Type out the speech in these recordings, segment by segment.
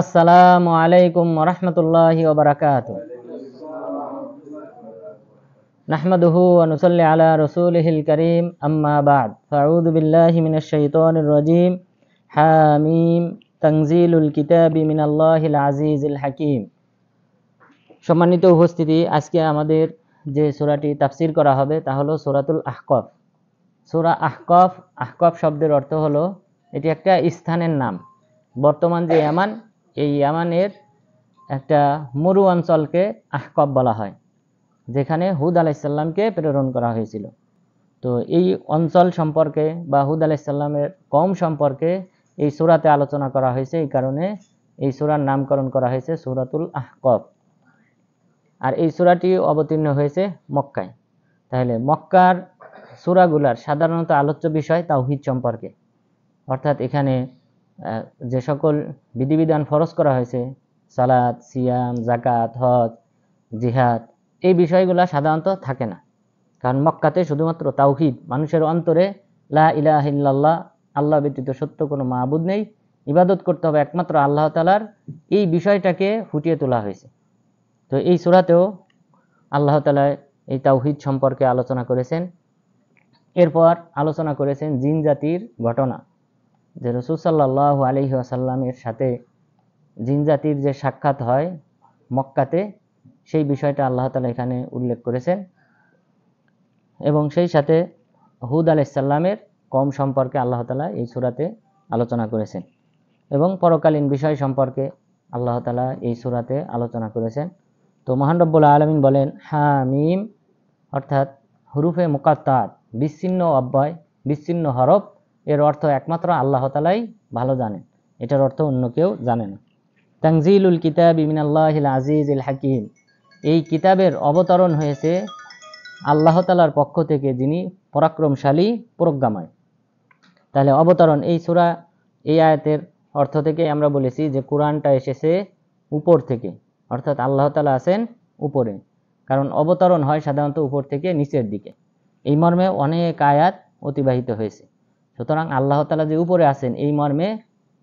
আসসালামু আলাইকুম ওয়া রাহমাতুল্লাহি ওয়া বারাকাতুহু। নাহমাদুহু ওয়া নুসাল্লি আলা রাসূলিহিল কারীম, আম্মা বা'দ। ফাআউযু বিল্লাহি মিনাশ শাইতানির রাজীম। হামিম, তানজিলুল কিতাবি মিনাল্লাহিল আজিজিল হাকীম। সম্মানিত উপস্থিতি, আজকে আমাদের যে সূরাটি তাফসীর করা হবে তা হলো সূরাতুল আহকাফ। সূরা আহকাফ, আহকাফ শব্দের অর্থ হলো এটি একটা স্থানের নাম। বর্তমান যে ইয়ামান, এই ইয়ামানের একটা মরু অঞ্চলকে আহকাফ বলা হয়, যেখানে হুদ আলাইহিস সালামকে প্রেরণ করা হয়েছিল। তো এই অঞ্চল সম্পর্কে বা হুদ আলাইহিস সালামের কওম সম্পর্কে এই সূরাতে আলোচনা করা হয়েছে। এই কারণে এই সূরার নামকরণ করা হয়েছে সূরাতুল আহকাফ। আর এই সূরাটি অবতীর্ণ হয়েছে মক্কায়। তাহলে মক্কার সূরাগুলার সাধারণত আলোচ্য বিষয় তাওহীদ সম্পর্কে, অর্থাৎ এখানে যে সকল বিধিবিধান ফরজ করা হয়েছে, সালাত, সিয়াম, যাকাত, হজ, জিহাদ, এই বিষয়গুলো সাধারণত থাকে না। কারণ মক্কাতে শুধুমাত্র তাওহীদ, মানুষের অন্তরে লা ইলাহা ইল্লাল্লাহ, আল্লাহ ব্যতীত সত্য কোনো মাবুদ নেই, ইবাদত করতে হবে একমাত্র আল্লাহ তাআলার, এই বিষয়টাকে ফুটিয়ে তোলা হয়েছে। তো এই সূরাতেও আল্লাহ তাআলা এই তাওহীদ সম্পর্কে আলোচনা করেছেন। এরপর আলোচনা করেছেন জিন জাতির ঘটনা, যে রাসূল সাল্লাল্লাহু আলাইহি ওয়াসাল্লামের সাথে জিন জাতির যে সাক্ষাৎ হয় মক্কাতে, সেই বিষয়টা আল্লাহ তাআলা এখানে উল্লেখ করেছেন। এবং সেই সাথে হুদ আলাইহিস সালামের কওম সম্পর্কে আল্লাহ তাআলা এই সূরাতে আলোচনা করেছেন। এবং পরকালীন বিষয় সম্পর্কে আল্লাহ তাআলা এই সূরাতে আলোচনা করেছেন। তো মহান রব্বুল আলামিন বলেন হামিম, অর্থাৎ হুরুফে মুকাত্তাত, বিচ্ছিন্ন অব্যয়, বিচ্ছিন্ন হরফ, এর অর্থ একমাত্র আল্লাহ তাআলাই ভালো জানেন, এটার অর্থ অন্য কেউ জানে না। তানজিলুল কিতাবি মিনাল্লাহিল আজিজিল হাকীম, এই কিতাবের অবতরণ হয়েছে আল্লাহ তাআলার পক্ষ থেকে, যিনি পরাক্রমশালী, প্রজ্ঞাময়। তাহলে অবতরণ, এই সূরা, এই আয়াতের অর্থ থেকে আমরা বলেছি যে কোরআনটা এসেছে উপর থেকে, অর্থাৎ আল্লাহ তাআলা আছেন উপরে। কারণ অবতরণ হয় সাধারণত উপর থেকে নিচের দিকে, এই মর্মে অনেক আয়াত অতিবাহিত হয়েছে। সুতরাং আল্লাহ তাআলা যে উপরে আছেন, এই মর্মে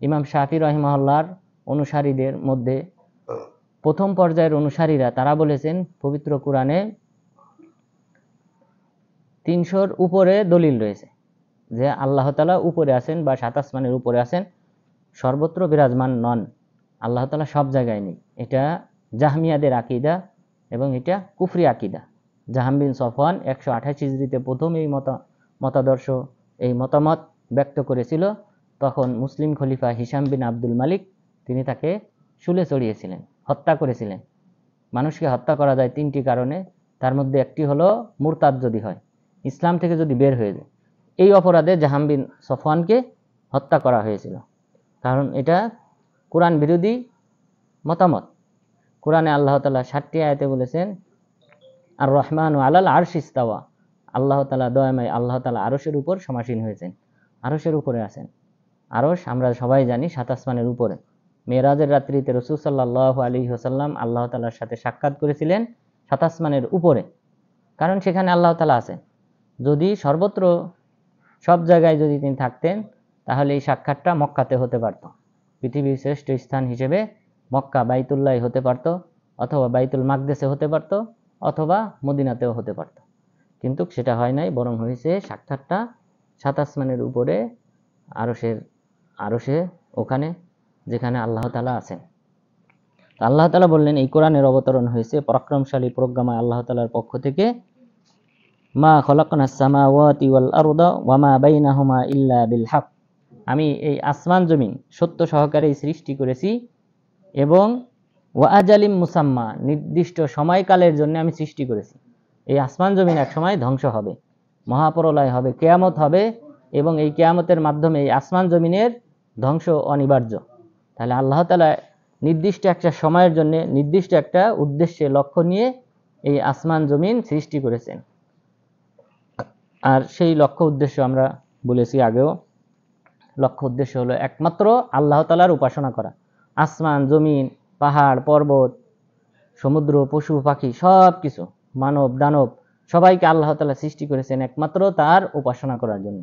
ইমাম শাফি রাহিমাহুল্লাহর অনুসারীদের মধ্যে প্রথম পর্যায়ের অনুসারীরা তারা বলেছেন পবিত্র কোরআনে 300-র উপরে দলিল রয়েছে যে আল্লাহ তাআলা উপরে আছেন বা সাত আসমানের উপরে আছেন, সর্বত্র বিরাজমান নন, আল্লাহ তাআলা সব জায়গায় নেই। এটা জাহমিয়াদের আকীদা এবং এটা কুফরি আকীদা। জাহাম বিন সফওয়ান 128 হিজরিতে প্রথম এই মতাদর্শ, এই মতামত ব্যক্ত করেছিল। তখন মুসলিম খলিফা হিশাম বিন আব্দুল মালিক, তিনি তাকে শুলে চড়িয়েছিলেন, হত্যা করেছিলেন। মানুষকে হত্যা করা যায় 3টি কারণে, তার মধ্যে একটি হলো মুরতাদ যদি হয়, ইসলাম থেকে যদি বের হয়ে যায়। এই অপরাধে জাহাম বিন সফওয়ানকে হত্যা করা হয়েছিল, কারণ এটা কোরআন বিরোধী মতামত। কোরআনে আল্লাহ তাআলা 7টি আয়াতে বলেছেন আর রহমানু আলাল আরশি ইস্তাওয়া, আল্লাহ তাআলা দয়াময়, আল্লাহ তাআলা আরশের উপর সমাসীন হয়েছেন, আরশের উপরে আছেন। আরশ আমরা সবাই জানি 7 আসমানের উপরে। মেরাজের রাত্রিতে রাসূল সাল্লাল্লাহু আলাইহি ওয়াসাল্লাম আল্লাহ তাআলার সাথে সাক্ষাৎ করেছিলেন 7 আসমানের উপরে, কারণ সেখানে আল্লাহ তাআলা আছেন। যদি সর্বত্র সব জায়গায় যদি তিনি থাকতেন, তাহলে এই সাক্ষাৎটা মক্কাতে হতে পারত, পৃথিবীর শ্রেষ্ঠ স্থান হিসেবে মক্কা, বাইতুল্লাহ হতে পারত, অথবা বাইতুল মাকদেসে হতে পারত, অথবা মদিনাতেও হতে পারত। কিন্তু সেটা হয় নাই, বরং হয়েছে সাক্ষাৎটা 7 আসমানের উপরে, আরশে, ওখানে যেখানে আল্লাহ তাআলা আছেন। আল্লাহ তাআলা বললেন এই কোরআনের অবতরণ হয়েছে পরাক্রমশালী, প্রজ্ঞাময় আল্লাহ তাআলার পক্ষ থেকে। মা খলাকনাস সামাওয়াতি ওয়াল আরদা ওয়া মা বাইনাহুমা ইল্লা বিল হক, আমি এই আসমান জমিন সত্য সহকারে সৃষ্টি করেছি, এবং ওয়া আজালিম মুসাম্মা, নির্দিষ্ট সময়কালের জন্য আমি সৃষ্টি করেছি। এই আসমান জমিন এক সময় ধ্বংস হবে, মহাপ্রলয় হবে, কিয়ামত হবে, এবং এই কিয়ামতের মাধ্যমে এই আসমান জমিনের ধ্বংস অনিবার্য। তাহলে আল্লাহ তাআলা নির্দিষ্ট একটা সময়ের জন্য, নির্দিষ্ট একটা উদ্দেশ্যে, লক্ষ্য নিয়ে এই আসমান জমিন সৃষ্টি করেছেন। আর সেই লক্ষ্য উদ্দেশ্য আমরা বলেছি আগেও, লক্ষ্য উদ্দেশ্য হলো একমাত্র আল্লাহ তাআলার উপাসনা করা। আসমান, জমিন, পাহাড়, পর্বত, সমুদ্র, পশু পাখি, সব কিছু, মানব দানব, সবাইকে আল্লাহ তাআলা সৃষ্টি করেছেন একমাত্র তার উপাসনা করার জন্য।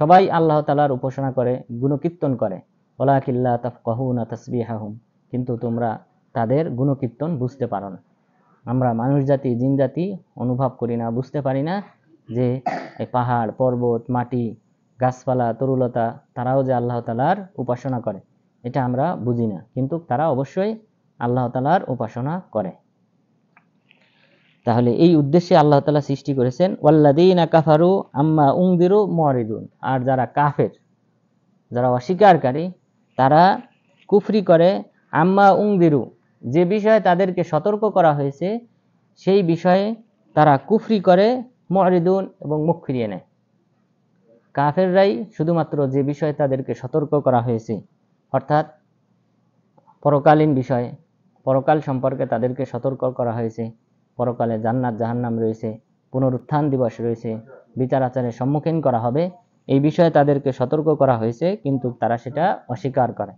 সবাই আল্লাহ তাআলার উপাসনা করে, গুণকীর্তন করে, ওয়ালাকিন লা তাফকাহুনা তাসবিহাহুম, কিন্তু তোমরা তাদের গুণকীর্তন বুঝতে পারো না। আমরা মানুষ জাতি, জিন জাতি অনুভব করি না, বুঝতে পারি না যে এই পাহাড়, পর্বত, মাটি, গাছপালা, তরুলতা তারাও যে আল্লাহ তাআলার উপাসনা করে, এটা আমরা বুঝি না, কিন্তু তারা অবশ্যই আল্লাহ তাআলার উপাসনা করে। তাহলে এই উদ্দেশ্যে আল্লাহ তাআলা সৃষ্টি করেছেন ওয়াল্লাযীনা কাফারু আম্মা উনযিরু মুরিদুন। আর যারা কাফের, যারা অস্বীকারী, তারা কুফরি করে আম্মা উনযিরু, যে বিষয়ে তাদেরকে সতর্ক করা হয়েছে সেই বিষয়ে তারা কুফরি করে, মুরিদুন এবং মুখ ফিরিয়ে নেয়। কাফেররাই শুধুমাত্র যে বিষয়ে তাদেরকে সতর্ক করা হয়েছে, অর্থাৎ পরকালীন বিষয়ে, পরকাল সম্পর্কে তাদেরকে সতর্ক করা হয়েছে, পরকালে জান্নাত জাহান্নাম রয়েছে, পুনরুত্থান দিবস রয়েছে, বিচার আচারের সম্মুখীন করা হবে, এই বিষয়ে তাদেরকে সতর্ক করা হয়েছে, কিন্তু তারা সেটা অস্বীকার করে।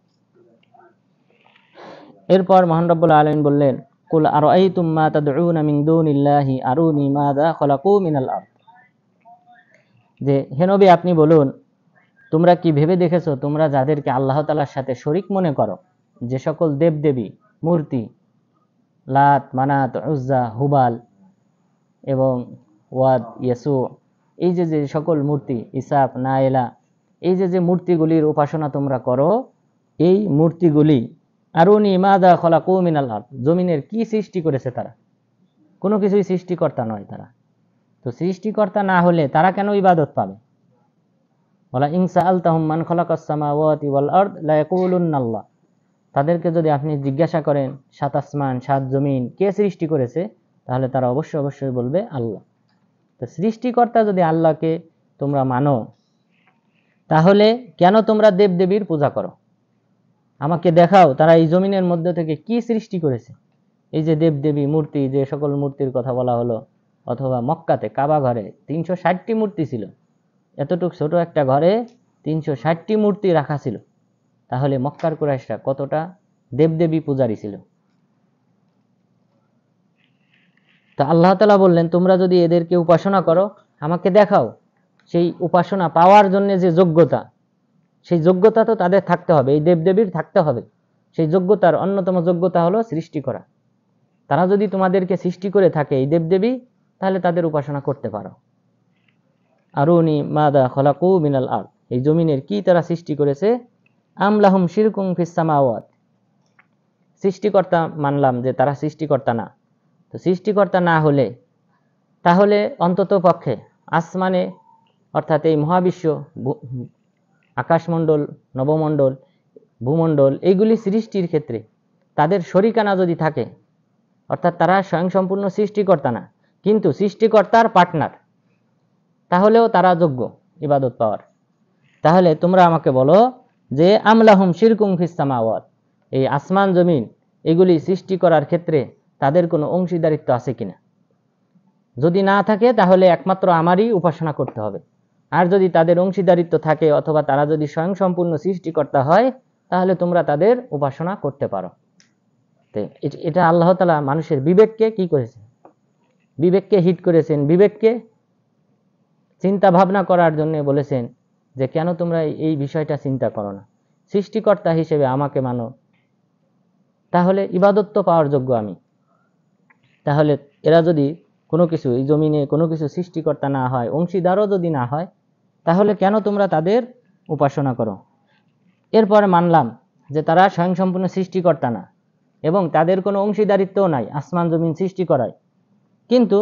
এরপর মহান রব্বুল আলামিন বললেন, কুল আরাআইতুম মা তাদউনা মিন দুনিল্লাহি আরুনি মাযা খালাকু মিনাল আরদ, যে হে নবী আপনি বলুন, তোমরা কি ভেবে দেখেছো তোমরা যাদেরকে আল্লাহ তাআলার সাথে শরীক মনে করো, যে সকল দেবদেবী, মূর্তি, লাত, মানাত, উজ্জা, হুবাল এবং ওয়াদ, ইয়াসু, এই যে যে সকল মূর্তি, ইসাফ, নায়েলা, এই যে যে মূর্তিগুলির উপাসনা তোমরা করো, এই মূর্তিগুলি আরুনি মাযা খালাকু মিনাল আরদ, জমিনের কি সৃষ্টি করেছে তারা? কোনো কিছুই সৃষ্টিকর্তা নয় তারা। তো সৃষ্টিকর্তা না হলে তারা কেন ইবাদত পাবে? ওয়ালা ইন সাআলতাহুম মান খালাকাস সামাওয়াতি ওয়াল আরদ লা ইয়াকুলুন্নাল্লাহ, তাদেরকে যদি আপনি জিজ্ঞাসা করেন সাত আসমান, সাত জমিন কে সৃষ্টি করেছে, তাহলে তারা অবশ্যই বলবে আল্লাহ। তো সৃষ্টিকর্তা যদি আল্লাহকে তোমরা মানো, তাহলে কেন তোমরা দেবদেবীর পূজা করো? আমাকে দেখাও তারা এই জমিনের মধ্যে থেকে কি সৃষ্টি করেছে। এই যে দেবদেবী মূর্তি, যে সকল মূর্তির কথা বলা হলো, অথবা মক্কাতে কাবা ঘরে 360টি মূর্তি ছিল, এতটুক ছোট একটা ঘরে 360টি মূর্তি রাখা ছিল। তাহলে মক্কার কুরাইশরা কতটা দেবদেবী পূজারী ছিল। তো আল্লাহ তাআলা বললেন, তোমরা যদি এদেরকে উপাসনা করো, আমাকে দেখাও সেই উপাসনা পাওয়ার জন্য যে যোগ্যতা, সেই যোগ্যতা তো তাদের থাকতে হবে, এই দেবদেবীর থাকতে হবে। সেই যোগ্যতার অন্যতম যোগ্যতা হলো সৃষ্টি করা। তারা যদি তোমাদেরকে সৃষ্টি করে থাকে এই দেবদেবী, তাহলে তাদের উপাসনা করতে পারো। আরুনি মাযা খালাকু মিনাল আরদ, এই জমিনের কি তারা সৃষ্টি করেছে। আম লাহুম শিরকুম ফিস সামাওয়াত, সৃষ্টিকর্তা মানলাম যে তারা সৃষ্টিকর্তা না। তো সৃষ্টিকর্তা না হলে তাহলে অন্তত পক্ষে আসমানে, অর্থাৎ এই মহাবিশ্ব, আকাশমণ্ডল, নবমণ্ডল, ভূমণ্ডল, এইগুলি সৃষ্টির ক্ষেত্রে তাদের শরিকানা যদি থাকে, অর্থাৎ তারা স্বয়ংসম্পূর্ণ সৃষ্টিকর্তা না, কিন্তু সৃষ্টিকর্তার পার্টনার, তাহলেও তারা যোগ্য ইবাদত পাওয়ার। তাহলে তোমরা আমাকে বলো যে আমলাহুম শিরকুম ফিস সামাওয়াত, এই আসমান জমিন এগুলি সৃষ্টি করার ক্ষেত্রে তাদের কোনো অংশীদারিত্ব আছে কিনা। যদি না থাকে তাহলে একমাত্র আমারই উপাসনা করতে হবে। আর যদি তাদের অংশীদারিত্ব থাকে, অথবা তারা যদি স্বয়ংসম্পূর্ণ সৃষ্টিকর্তা হয়, তাহলে তোমরা তাদের উপাসনা করতে পারো। এটা আল্লাহ তাআলা মানুষের বিবেককে কি করেছেন? বিবেককে হিট করেছেন, বিবেককে চিন্তা ভাবনা করার জন্য বলেছেন যে কেন তোমরা এই বিষয়টা চিন্তা করো না, সৃষ্টিকর্তা হিসেবে আমাকে মানো, তাহলে ইবাদত তো পাওয়ার যোগ্য আমি। তাহলে এরা যদি কোনো কিছু, এই জমিনে কোনো কিছু সৃষ্টিকর্তা না হয়, অংশীদারও যদি না হয়, তাহলে কেন তোমরা তাদের উপাসনা করো? এরপরে মানলাম যে তারা স্বয়ংসম্পূর্ণ সৃষ্টিকর্তা না এবং তাদের কোনো অংশীদারিত্বও নাই আসমান জমিন সৃষ্টি করায়, কিন্তু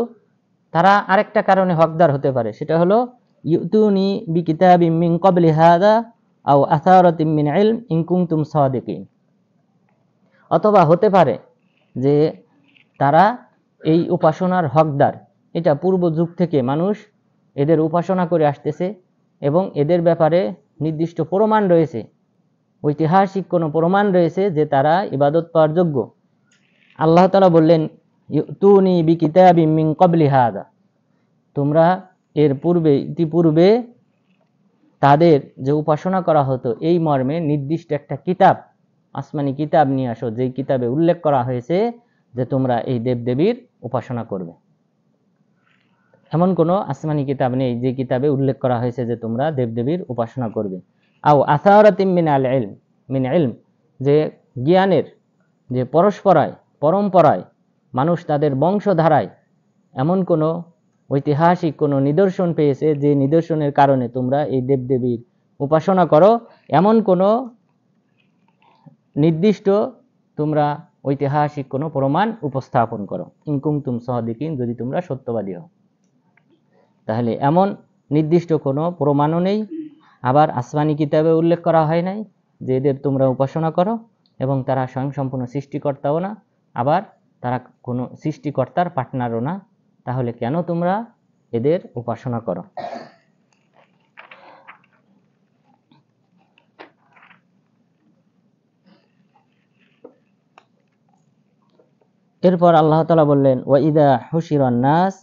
তারা আরেকটা কারণে হকদার হতে পারে, সেটা হলো ইউতুনি বিকিতাবিম মিন ক্বাবলি হাযা আও আসারাতিম মিন ইলম ইন কুনতুম সাদিকিন। অথবা হতে পারে যে তারা এই উপাসনার হকদার, এটা পূর্ব যুগ থেকে মানুষ এদের উপাসনা করে আসতেছে এবং এদের ব্যাপারে নির্দিষ্ট প্রমাণ রয়েছে, ঐতিহাসিক কোনো প্রমাণ রয়েছে যে তারা ইবাদত পাওয়ার যোগ্য। আল্লাহ তাআলা বললেন ইউতুনি বিকিতাবিম মিন ক্বাবলি হাযা, তোমরা এর পূর্বে, ইতিপূর্বে তাদের যে উপাসনা করা হতো এই মর্মে নির্দিষ্ট একটা কিতাব, আসমানি কিতাব নিয়ে আসো, যেই কিতাবে উল্লেখ করা হয়েছে যে তোমরা এই দেবদেবীর উপাসনা করবে। এমন কোনো আসমানি কিতাব নেই যে কিতাবে উল্লেখ করা হয়েছে যে তোমরা দেবদেবীর উপাসনা করবে। আও আসারাতিম মিনাল ইলম, মিন ইলম, যে জ্ঞানের যে পরম্পরায় মানুষ তাদের বংশধারায় এমন কোনো ঐতিহাসিক কোনো নিদর্শন পেয়েছে যে নিদর্শনের কারণে তোমরা এই দেবদেবীর উপাসনা করো, এমন কোনো নির্দিষ্ট তোমরা ঐতিহাসিক কোনো প্রমাণ উপস্থাপন করো। ইন কুনতুম সাদিকিন, যদি তোমরা সত্যবাদী হও। তাহলে এমন নির্দিষ্ট কোনো প্রমাণও নেই, আবার আসমানি কিতাবে উল্লেখ করা হয় নাই যে এদের তোমরা উপাসনা করো, এবং তারা স্বয়ংসম্পূর্ণ সৃষ্টিকর্তাও না, আবার তারা কোনো সৃষ্টিকর্তার পার্টনারও না। তাহলে কেন তোমরা এদের উপাসনা করো? এরপর আল্লাহ তাআলা বললেন, ওয়াইদা হুশিরান নাস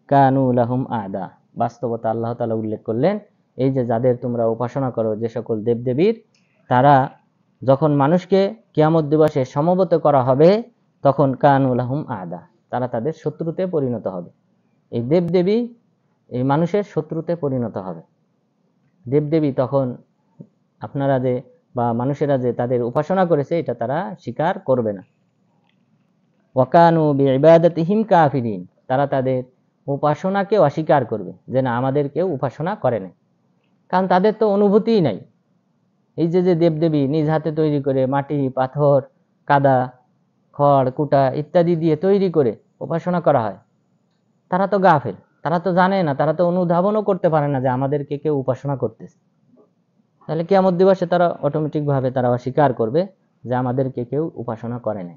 কানু লাহুম আদা। বাস্তবতা আল্লাহ তাআলা উল্লেখ করলেন, এই যে যাদের তোমরা উপাসনা করো, যে সকল দেবদেবীর, তারা যখন মানুষকে কিয়ামত দিবসে সমবেত করা হবে, তখন কানু লাহুম আদা, তারা তাদের শত্রুতে পরিণত হবে। এই দেবদেবী এই মানুষের শত্রুতে পরিণত হবে। দেবদেবী তখন আপনারা যে বা মানুষেরা যে তাদের উপাসনা করেছে, এটা তারা স্বীকার করবে না। ওয়াকানু বিইবাদাতিহিম কাফিরিন, তারা তাদের উপাসনাকে অস্বীকার করবে, যে না, আমাদের কেউ উপাসনা করে না। কারণ তাদের তো অনুভূতিই নাই। এই যে যে দেবদেবী নিজ হাতে তৈরি করে, মাটি, পাথর, কাদা, খড়, কুটা ইত্যাদি দিয়ে তৈরি করে উপাসনা করা হয়, তারা তো গাফেল, তারা তো জানে না, তারা তো অনুধাবনও করতে পারে না যে আমাদেরকে কেউ উপাসনা করতেছে। তাহলে কিয়ামত দিবসে তারা অটোমেটিক ভাবে তারা অস্বীকার করবে যে আমাদেরকে কেউ উপাসনা করে না।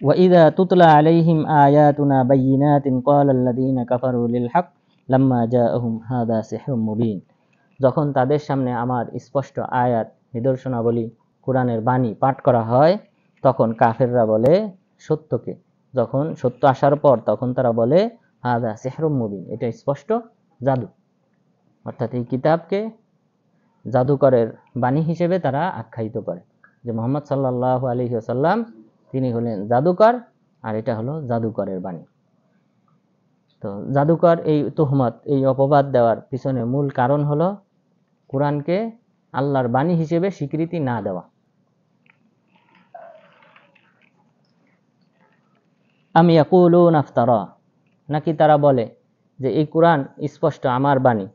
وَإِذَا تُتْلَى عَلَيْهِمْ آيَاتُنَا بَيِّنَاتٍ قَالَ الَّذِينَ كَفَرُوا لِلْحَقِّ لَمَّا جَاءَهُمْ هَذَا سِحْرٌ مُبِينٌ। যখন তাদের সামনে আমার স্পষ্ট আয়াত, নিদর্শনাবলী, কোরআনের বাণী পাঠ করা হয়, তখন কাফেররা বলে সত্যকে, যখন সত্য আসার পর তখন তারা বলে হাদা সিহরুম মুবিন, এটা স্পষ্ট জাদু। অর্থাৎ এই কিতাবকে জাদুকরের বাণী হিসেবে তারা আখ্যায়িত করে, যে মুহাম্মদ সাল্লাল্লাহু আলাইহি ওয়াসাল্লাম তিনি হলেন জাদুকর, আর এটা হলো জাদুকরের বাণী। তো জাদুকর এই তুহমত, এই অপবাদ দেওয়ার পিছনে মূল কারণ হলো কোরআনকে আল্লাহর বাণী হিসেবে স্বীকৃতি না দেওয়া। আম ইয়াকুলুনা ইফতারা, নাকি তারা বলে যে এই কোরআন স্পষ্ট আমার বাণী,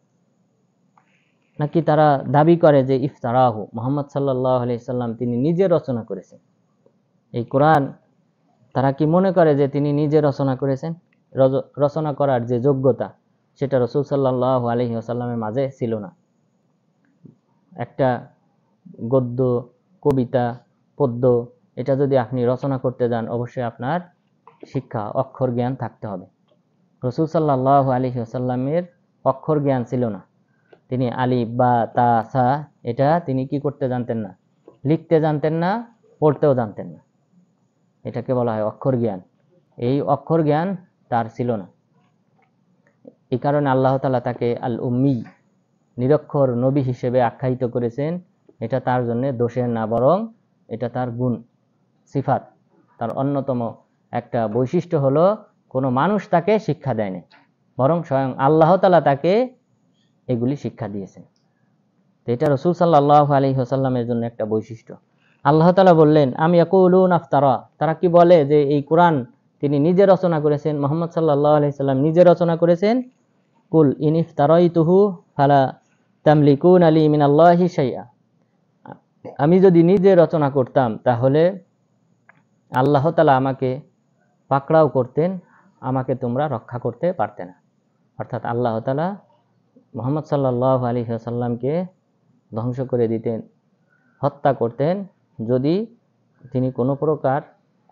নাকি তারা দাবি করে যে ইফতারাহু, মুহাম্মদ সাল্লাল্লাহু আলাইহি সাল্লাম তিনি নিজে রচনা করেছেন। এই কোরআন তারা কি মনে করে যে তিনি নিজে রচনা করেছেন? রচনা করার যে যোগ্যতা, সেটা রাসূল সাল্লাল্লাহু আলাইহি ওয়াসাল্লামের মাঝে ছিল না। একটা গদ্য, কবিতা, পদ্য, এটা যদি আপনি রচনা করতে যান, অবশ্যই আপনার শিক্ষা, অক্ষর জ্ঞান থাকতে হবে। রাসূল সাল্লাল্লাহু আলাইহি ওয়াসাল্লামের অক্ষর জ্ঞান ছিল না। তিনি আলিফ, বা, তা, সা এটা তিনি কি করতে জানতেন না? লিখতে জানতেন না, পড়তেও জানতেন না। এটাকে বলা হয় অক্ষর জ্ঞান। এই অক্ষর জ্ঞান তার ছিল না। এই কারণে আল্লাহ তাআলা তাকে আল উম্মি, নিরক্ষর নবী হিসেবে আখ্যায়িত করেছেন। এটা তার জন্য দোষের না, বরং এটা তার গুণ, সিফাত। তার অন্যতম একটা বৈশিষ্ট্য হলো কোনো মানুষ তাকে শিক্ষা দেয়নি, বরং স্বয়ং আল্লাহ তাআলা তাকে এগুলি শিক্ষা দিয়েছেন। এটা রাসূল সাল্লাল্লাহু আলাইহি ওয়াসাল্লামের জন্য একটা বৈশিষ্ট্য। আল্লাহ তাআলা বললেন, আম ইয়াকুলুনা ইফতারা, তারা কি বলে যে এই কোরআন তিনি নিজে রচনা করেছেন, মুহাম্মদ সাল্লাল্লাহু আলাইহি সাল্লাম নিজে রচনা করেছেন। কুল ইন ইফতারাইতুহু ফালা তামলিকুনা লি মিনাল্লাহি শাইআ, আমি যদি নিজে রচনা করতাম তাহলে আল্লাহ তাআলা আমাকে পাকড়াও করতেন, আমাকে তোমরা রক্ষা করতে পারতে না। অর্থাৎ আল্লাহ তাআলা মুহাম্মদ সাল্লাল্লাহু আলাইহি ওয়াসাল্লামকে ধ্বংস করে দিতেন, হত্যা করতেন, যদি তিনি কোনো প্রকার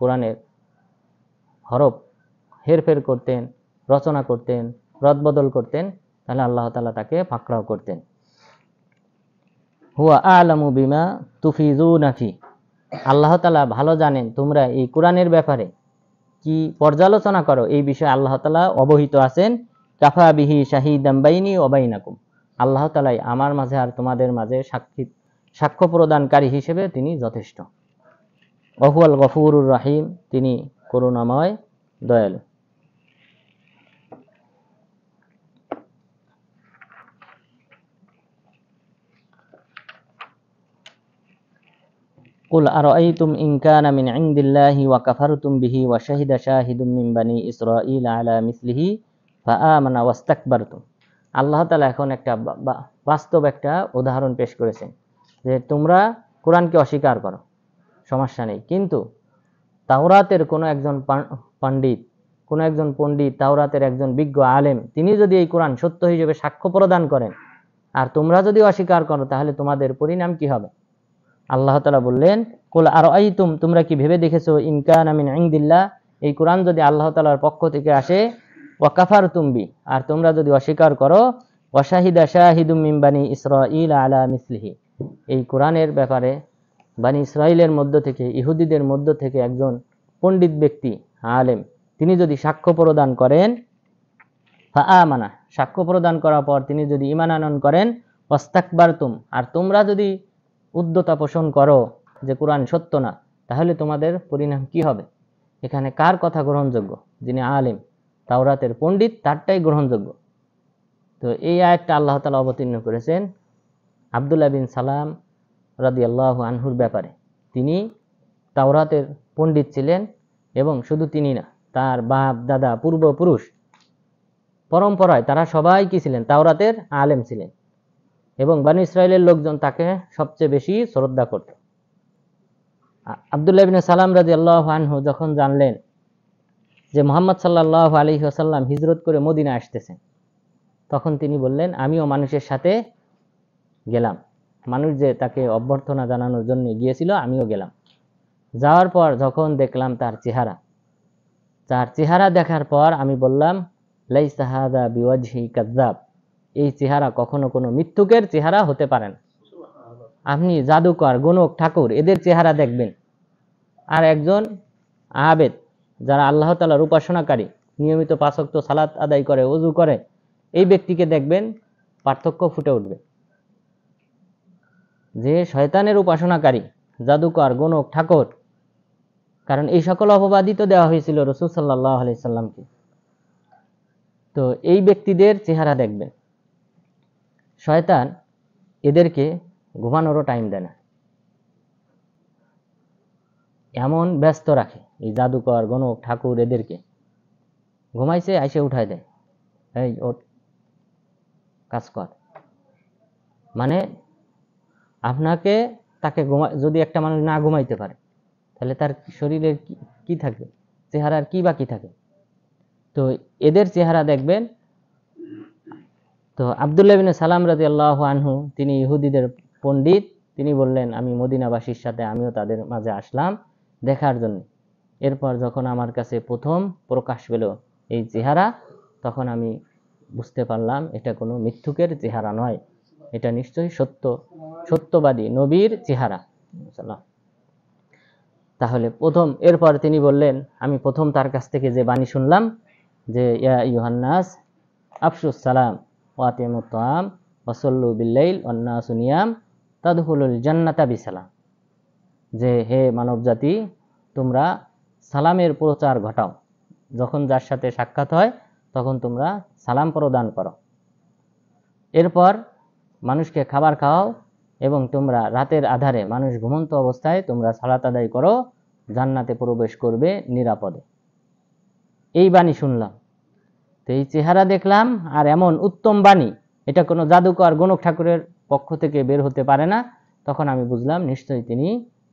কোরআনের হরফ হেরফের করতেন, রচনা করতেন, রদবদল করতেন, তাহলে আল্লাহ তাআলা তাকে পাকড়াও করতেন। হুয়া আ'লামু বিমা তুফিজুনা ফি, আল্লাহ তাআলা ভালো জানেন তোমরা এই কোরআনের ব্যাপারে কি পর্যালোচনা করো, এই বিষয়ে আল্লাহ তাআলা অবহিত আছেন। কাফা বিহি শাহিদাম বাইনি ওয়া বাইনাকুম, আল্লাহ তাআলাই আমার মাঝে আর তোমাদের মাঝে সাক্ষ্য প্রদানকারী হিসেবে তিনি যথেষ্ট। ওয়া হুয়াল গফুরুর রহিম, তিনি করুণাময়, দয়ালু। কুল আরাআইতুম ইন কানা মিন ইনদিল্লাহি ওয়া কাফারতুম বিহি ওয়া শাহিদা শাহিদুম মিন বানি ইসরাঈল আলা মিসলিহি ফাআমানা ওয়াস্তাকবারতুম। আল্লাহ তাআলা এখন একটা বাস্তব একটা উদাহরণ পেশ করেছেন যে তোমরা কোরআনকে অস্বীকার করো, সমস্যা নেই, কিন্তু তাওরাতের কোনো একজন পণ্ডিত, তাওরাতের একজন বিজ্ঞ আলেম, তিনি যদি এই কোরআন সত্য হিসেবে সাক্ষ্য প্রদান করেন আর তোমরা যদি অস্বীকার করো, তাহলে তোমাদের পরিণাম কি হবে? আল্লাহ তাআলা বললেন, কুল আরাআইতুম, তোমরা কি ভেবে দেখেছো, ইন কানা মিন ইনদিল্লাহ, এই কোরআন যদি আল্লাহ তাআলার পক্ষ থেকে আসে, ওয়া কাফারতুম বি, আর তোমরা যদি অস্বীকার করো, ওয়া শাহিদা শাহিদুম মিন বানি ইসরাঈল আলা মিসলিহি, এই কোরআনের ব্যাপারে বানি ইসরাইলের মধ্য থেকে, ইহুদিদের মধ্য থেকে একজন পণ্ডিত ব্যক্তি, আলেম, তিনি যদি সাক্ষ্য প্রদান করেন, ফাআমানা, সাক্ষ্য প্রদান করার পর তিনি যদি ঈমান আনয়ন করেন, ওয়াস্তাকবারতুম, আর তোমরা যদি উদ্ধতা পোষণ করো যে কোরআন সত্য না, তাহলে তোমাদের পরিণাম কি হবে? এখানে কার কথা গ্রহণযোগ্য? যিনি আলেম, তাওরাতের পণ্ডিত, তারটাই গ্রহণযোগ্য। তো এই আয়াতটা আল্লাহ তাআলা অবতীর্ণ করেছেন আব্দুল্লাহ বিন সালাম রাদিয়াল্লাহু আনহুর ব্যাপারে। তিনি তাওরাতের পণ্ডিত ছিলেন, এবং শুধু তিনি না, তার বাপ দাদা পূর্বপুরুষ পরম্পরায় তারা সবাই কি ছিলেন? তাওরাতের আলেম ছিলেন, এবং বনী ইসরাইলের লোকজন তাকে সবচেয়ে বেশি শ্রদ্ধা করত। আব্দুল্লাহ ইবনে সালাম রাদিয়াল্লাহু আনহু যখন জানলেন যে মুহাম্মদ সাল্লাল্লাহু আলাইহি ওয়াসাল্লাম হিজরত করে মদিনা আসতেছেন, তখন তিনি বললেন, আমিও মানুষের সাথে গেলাম। মানুষ যে তাকে অভ্যর্থনা জানানোর জন্য গিয়েছিল, আমিও গেলাম। যাওয়ার পর যখন দেখলাম তার চেহারা দেখার পর আমি বললাম, লাইসা হাযা বিওয়াজহি কাযযাব, এই চেহারা কখনো কোনো মিথ্যুকের চেহারা হতে পারে না। আপনি জাদুকর, গণক, ঠাকুর, এদের চেহারা দেখবেন, আর একজন আবেদ, যারা আল্লাহ তাআলার উপাসনাকারী, নিয়মিত 5 ওয়াক্ত সালাত আদায় করে, ওযু করে, এই ব্যক্তিকে দেখবেন, পার্থক্য ফুটে উঠবে। যে শয়তানের উপাসনাকারী, জাদুকর, গণক, ঠাকুর, কারণ এই সকল অপবাদই তো দেওয়া হয়েছিল রাসূল সাল্লাল্লাহু আলাইহি সাল্লামকে। তো এই ব্যক্তিদের চেহারা দেখবেন। শয়তান এদেরকে ঘুমানোরও টাইম দেয় না, এমন ব্যস্ত রাখে। এই জাদুকর, গণক, ঠাকুর, এদেরকে ঘুমাইছে আইসে উঠায় দেয়, এই ওঠ, কাজ কর। মানে আপনাকে, তাকে যদি একটা মানুষ না ঘুমাইতে পারে, তাহলে তার শরীরের কি থাকবে, চেহারার কি বাকি থাকে? তো এদের চেহারা দেখবেন। তো আব্দুল্লাহ ইবনে সালাম রাদিয়াল্লাহু আনহু, তিনি ইহুদিদের পণ্ডিত, তিনি বললেন, আমি মদিনাবাসীর সাথে আমিও তাদের মাঝে আসলাম দেখার জন্য। এরপর যখন আমার কাছে প্রথম প্রকাশ পেল এই চেহারা, তখন আমি বুঝতে পারলাম এটা কোনো মিথ্যুকের চেহারা নয়, এটা নিশ্চয়ই সত্যবাদী নবীর চেহারা। তাহলে এরপর তিনি বললেন, আমি প্রথম তার কাছ থেকে যে বাণী শুনলাম যে ইয়া আইয়ুহান নাস আফশুস সালাম ওয়া আতিমুত তাআম ওয়া সাল্লু বিল-লাইল ওয়ান নাসু নিয়াম তাদখুলুল জান্নাতা বিসালাম, যে হে মানব জাতি, তোমরা সালামের প্রচার ঘটাও, যখন যার সাথে সাক্ষাৎ হয় তখন তোমরা সালাম প্রদান করো, এরপর মানুষকে খাবার খাওয়াও, এবং তোমরা রাতের আধারে, মানুষ ঘুমন্ত অবস্থায় তোমরা সালাত আদায় করো, জান্নাতে প্রবেশ করবে নিরাপদে। এই বাণী শুনলাম, তো এই চেহারা দেখলাম, আর এমন উত্তম বাণী, এটা কোনো জাদুকর, গণক, ঠাকুরের পক্ষ থেকে বের হতে পারে না। তখন আমি বুঝলাম নিশ্চয়ই তিনি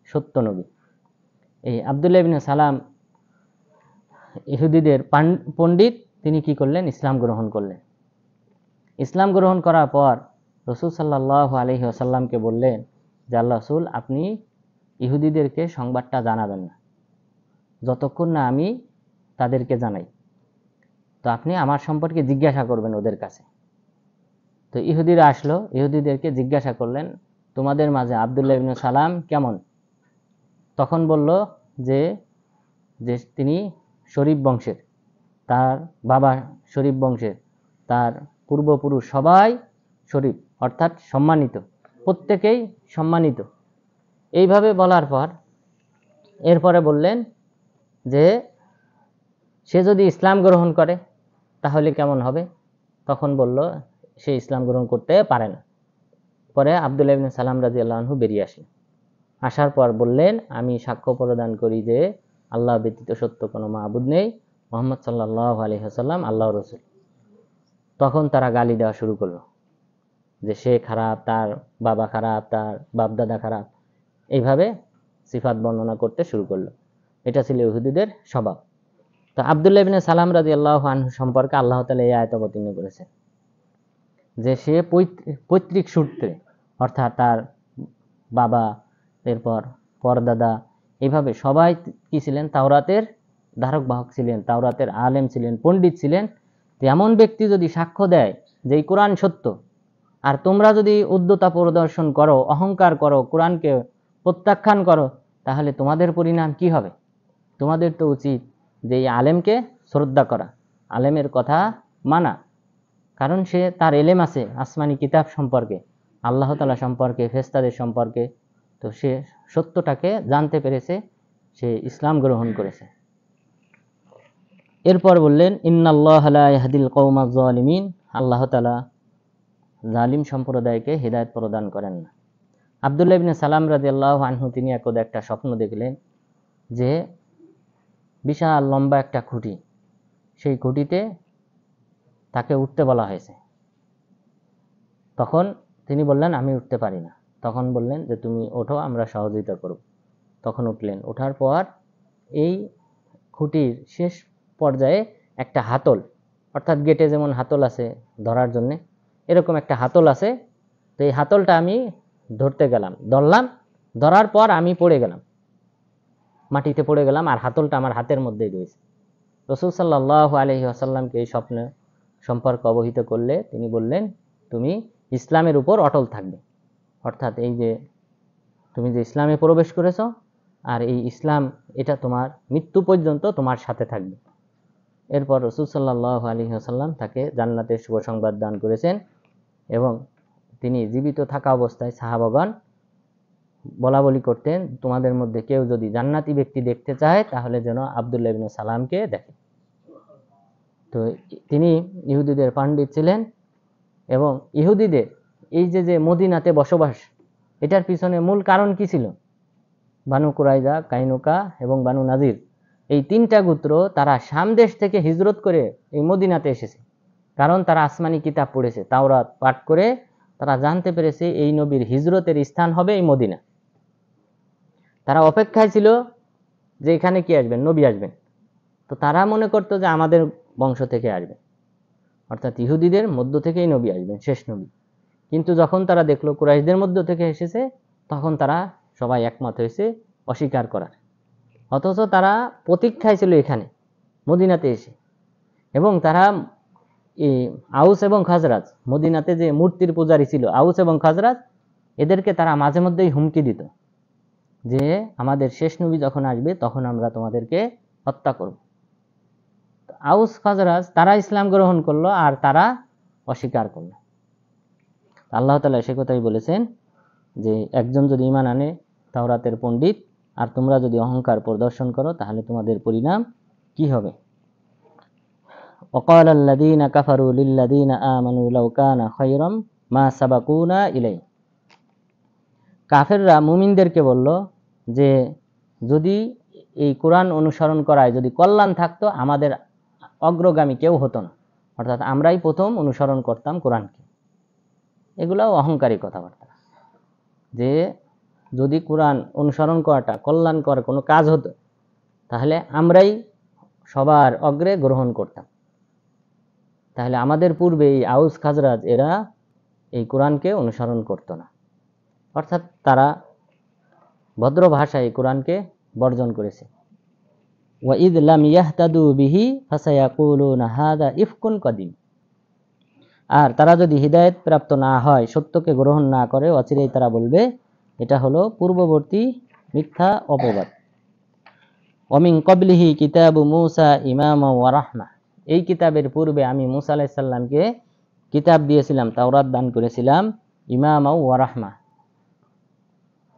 সত্য নবী। এই আব্দুল্লাহ ইবনে সালাম, ইহুদিদের পণ্ডিত, তিনি কি করলেন? ইসলাম গ্রহণ করলেন। ইসলাম গ্রহণ করার পর রাসূল সাল্লাল্লাহু আলাইহি ওয়াসাল্লামকে বললেন যে, আল্লাহ রাসূল, আপনি ইহুদিদেরকে সংবাদটা জানাবেন না যতক্ষণ না আমি তাদেরকে জানাই। তো আপনি আমার সম্পর্কে জিজ্ঞাসা করবেন ওদের কাছে। তো ইহুদিরা আসলো, ইহুদিদেরকে জিজ্ঞাসা করলেন, তোমাদের মাঝে আব্দুল্লাহ ইবনে সালাম কেমন? তখন বলল যে তিনি শরীফ বংশের, তার বাবা শরীফ বংশের, তার পূর্বপুরুষ সবাই শরীফ, অর্থাৎ সম্মানিত, প্রত্যেকেই সম্মানিত। এইভাবে বলার পর এরপরে বললেন যে সে যদি ইসলাম গ্রহণ করে তাহলে কেমন হবে? তখন বলল সে ইসলাম গ্রহণ করতে পারে না। পরে আব্দুল্লাহ ইবনে সালাম রাদিয়াল্লাহু আনহু বেরিয়ে আসলেন। আসার পর বললেন, আমি সাক্ষ্য প্রদান করি যে আল্লাহ ব্যতীত সত্য কোনো মাবুদ নেই, মুহাম্মদ সাল্লাল্লাহু আলাইহি ওয়াসাল্লাম আল্লাহর রাসূল। তখন তারা গালি দেওয়া শুরু করলো যে সে খারাপ, তার বাবা খারাপ, তার বাপদাদা খারাপ, এইভাবে সিফাত বর্ণনা করতে শুরু করলো। এটা ছিল ইহুদিদের স্বভাব। তো আব্দুল্লাহ ইবনে সালাম রাদিয়াল্লাহু আনহু সম্পর্কে আল্লাহ তাআলা এই আয়াত অবতীর্ণ করেছেন যে সে পৈতৃক সূত্রে, অর্থাৎ তার বাবা, এরপর পরদাদা, এইভাবে সবাই কি ছিলেন? তাওরাতের ধারক বাহক ছিলেন, তাওরাতের আলেম ছিলেন, পণ্ডিত ছিলেন। এমন ব্যক্তি যদি সাক্ষ্য দেয় যে এই কোরআন সত্য, আর তোমরা যদি উদ্ধতা প্রদর্শন করো, অহংকার করো, কোরআনকে প্রত্যাখ্যান করো, তাহলে তোমাদের পরিণাম কি হবে? তোমাদের তো উচিত যে এই আলেমকে শ্রদ্ধা করা, আলেমের কথা মানা, কারণ সে তার এলেম আছে আসমানি কিতাব সম্পর্কে, আল্লাহ তাআলা সম্পর্কে, ফেরেশতাদের সম্পর্কে। তো সে সত্যটাকে জানতে পেরেছে, সে ইসলাম গ্রহণ করেছে। এরপর বললেন, ইন্নাল্লাহা লা ইয়াহদিল কওমাজ জালিমিন, আল্লাহ তাআলা জালিম সম্প্রদায়কে হিদায়াত প্রদান করেন না। আব্দুল্লাহ ইবনে সালাম রাদিয়াল্লাহু আনহু তিনি একদা একটা স্বপ্ন দেখলেন যে বিশাল লম্বা একটা খুঁটি, সেই খুঁটিতে তাকে উঠতে বলা হয়েছে। তখন তিনি বললেন, আমি উঠতে পারি না। তখন বললেন যে তুমি ওঠো, আমরা সহযোগিতা করব। তখন উঠলেন। ওঠার পর এই খুঁটির শেষ পর্যায়ে একটা হাতল, অর্থাৎ গেটে যেমন হাতল আছে ধরার জন্যে, এরকম একটা হাতল আছে। তো এই হাতলটা আমি ধরতে গেলাম, ধরার পর আমি পড়ে গেলাম, মাটিতে পড়ে গেলাম, আর হাতলটা আমার হাতের মধ্যেই রয়েছে। রাসূল সাল্লাল্লাহু আলাইহি ওয়াসাল্লামকে এই স্বপ্ন সম্পর্কে অবহিত করলে তিনি বললেন, তুমি ইসলামের উপর অটল থাকবে, অর্থাৎ এই যে তুমি যে ইসলামে প্রবেশ করেছো, আর এই ইসলাম এটা তোমার মৃত্যু পর্যন্ত তোমার সাথে থাকবে। এরপর রাসূল সাল্লাল্লাহু আলাইহি ওয়াসাল্লাম তাকে জান্নাতের শুভ সংবাদ দান করেছেন, এবং তিনি জীবিত থাকা অবস্থায় সাহাবাগণ বলা বলি করতেন, তোমাদের মধ্যে কেউ যদি জান্নাতি ব্যক্তি দেখতে চায় তাহলে যেন আব্দুল্লাহ ইবনে সালামকে দেখে। তো তিনি ইহুদিদের পণ্ডিত ছিলেন, এবং ইহুদিদের এই যে মদিনাতে বসবাস, এটার পিছনে মূল কারণ কি ছিল? বানু কুরাইজা, কাইনুকা এবং বানু নাজির, এই তিনটা গোত্র তারা শাম দেশ থেকে হিজরত করে এই মদিনাতে এসেছে। কারণ তারা আসমানি কিতাব পড়েছে, তাওরাত পাঠ করে তারা জানতে পেরেছে এই নবীর হিজরতের স্থান হবে এই মদিনা। তারা অপেক্ষায় ছিল যে এখানে কি আসবেন? নবী আসবেন। তো তারা মনে করতো যে আমাদের বংশ থেকে আসবে, অর্থাৎ ইহুদিদের মধ্য থেকেই নবী আসবেন, শেষ নবী। কিন্তু যখন তারা দেখলো কুরাইশদের মধ্য থেকে এসেছে, তখন তারা সবাই একমত হয়েছে অস্বীকার করার। অথচ তারা প্রতীক্ষায় ছিল এখানে মদিনাতে এসে, এবং তারা এই আউস এবং খাজরাজ, মদিনাতে যে মূর্তির পূজারী ছিল আউস এবং খাজরাজ, এদেরকে তারা মাঝে মধ্যেই হুমকি দিত যে আমাদের শেষ নবী যখন আসবে তখন আমরা তোমাদেরকে হত্যা করব। আউস খাজরাজ তারা ইসলাম গ্রহণ করলো, আর তারা অস্বীকার করলো। আল্লাহ তাআলা সে কথাই বলেছেন যে একজন যদি ঈমান আনে, তাওরাতের পণ্ডিত, আর তোমরা যদি অহংকার প্রদর্শন করো, তাহলে তোমাদের পরিণাম কি হবে? وقال الذين كفروا للذين آمنوا لو كان خيرا ما سبقونا إليه, কাফেররা মুমিনদেরকে বলল যে যদি এই কোরআন অনুসরণ করায় যদি কল্যাণ থাকতো, আমাদের অগ্রগামী কেউ হতো না, অর্থাৎ আমরাই প্রথম অনুসরণ করতাম কোরআনকে। এগুলাও অহংকারী কথাবার্তা, যে যদি কোরআন অনুসরণ করাটা কল্যাণকর কোনো কাজ হতো, তাহলে আমরাই সবার অগ্রে গ্রহণ করতাম। তাহলে আমাদের পূর্বে এই আউস খাজরাজ এরা এই কোরআনকে অনুসরণ করত না, অর্থাৎ তারা ভদ্র ভাষায় কোরআনকে বর্জন করেছে। ওয়াইদ লাম ইয়াহতাদু বিহি ফাসায়াকুলুনা হাযা ইফকুন কদিম, আর তারা যদি হিদায়াত প্রাপ্ত না হয়, সত্যকে গ্রহণ না করে, অচিরেই তারা বলবে এটা হলো পূর্ববর্তী মিথ্যা অপবাদ। ওমিন ক্বাবলিহি কিতাবু মূসা ইমামা ওয়া রাহমা, এই কিতাবের পূর্বে আমি মূসা আলাইহিস সালামকে কিতাব দিয়েছিলাম, তাওরাত দান করেছিলাম, ইমামা ওয়া রাহমা।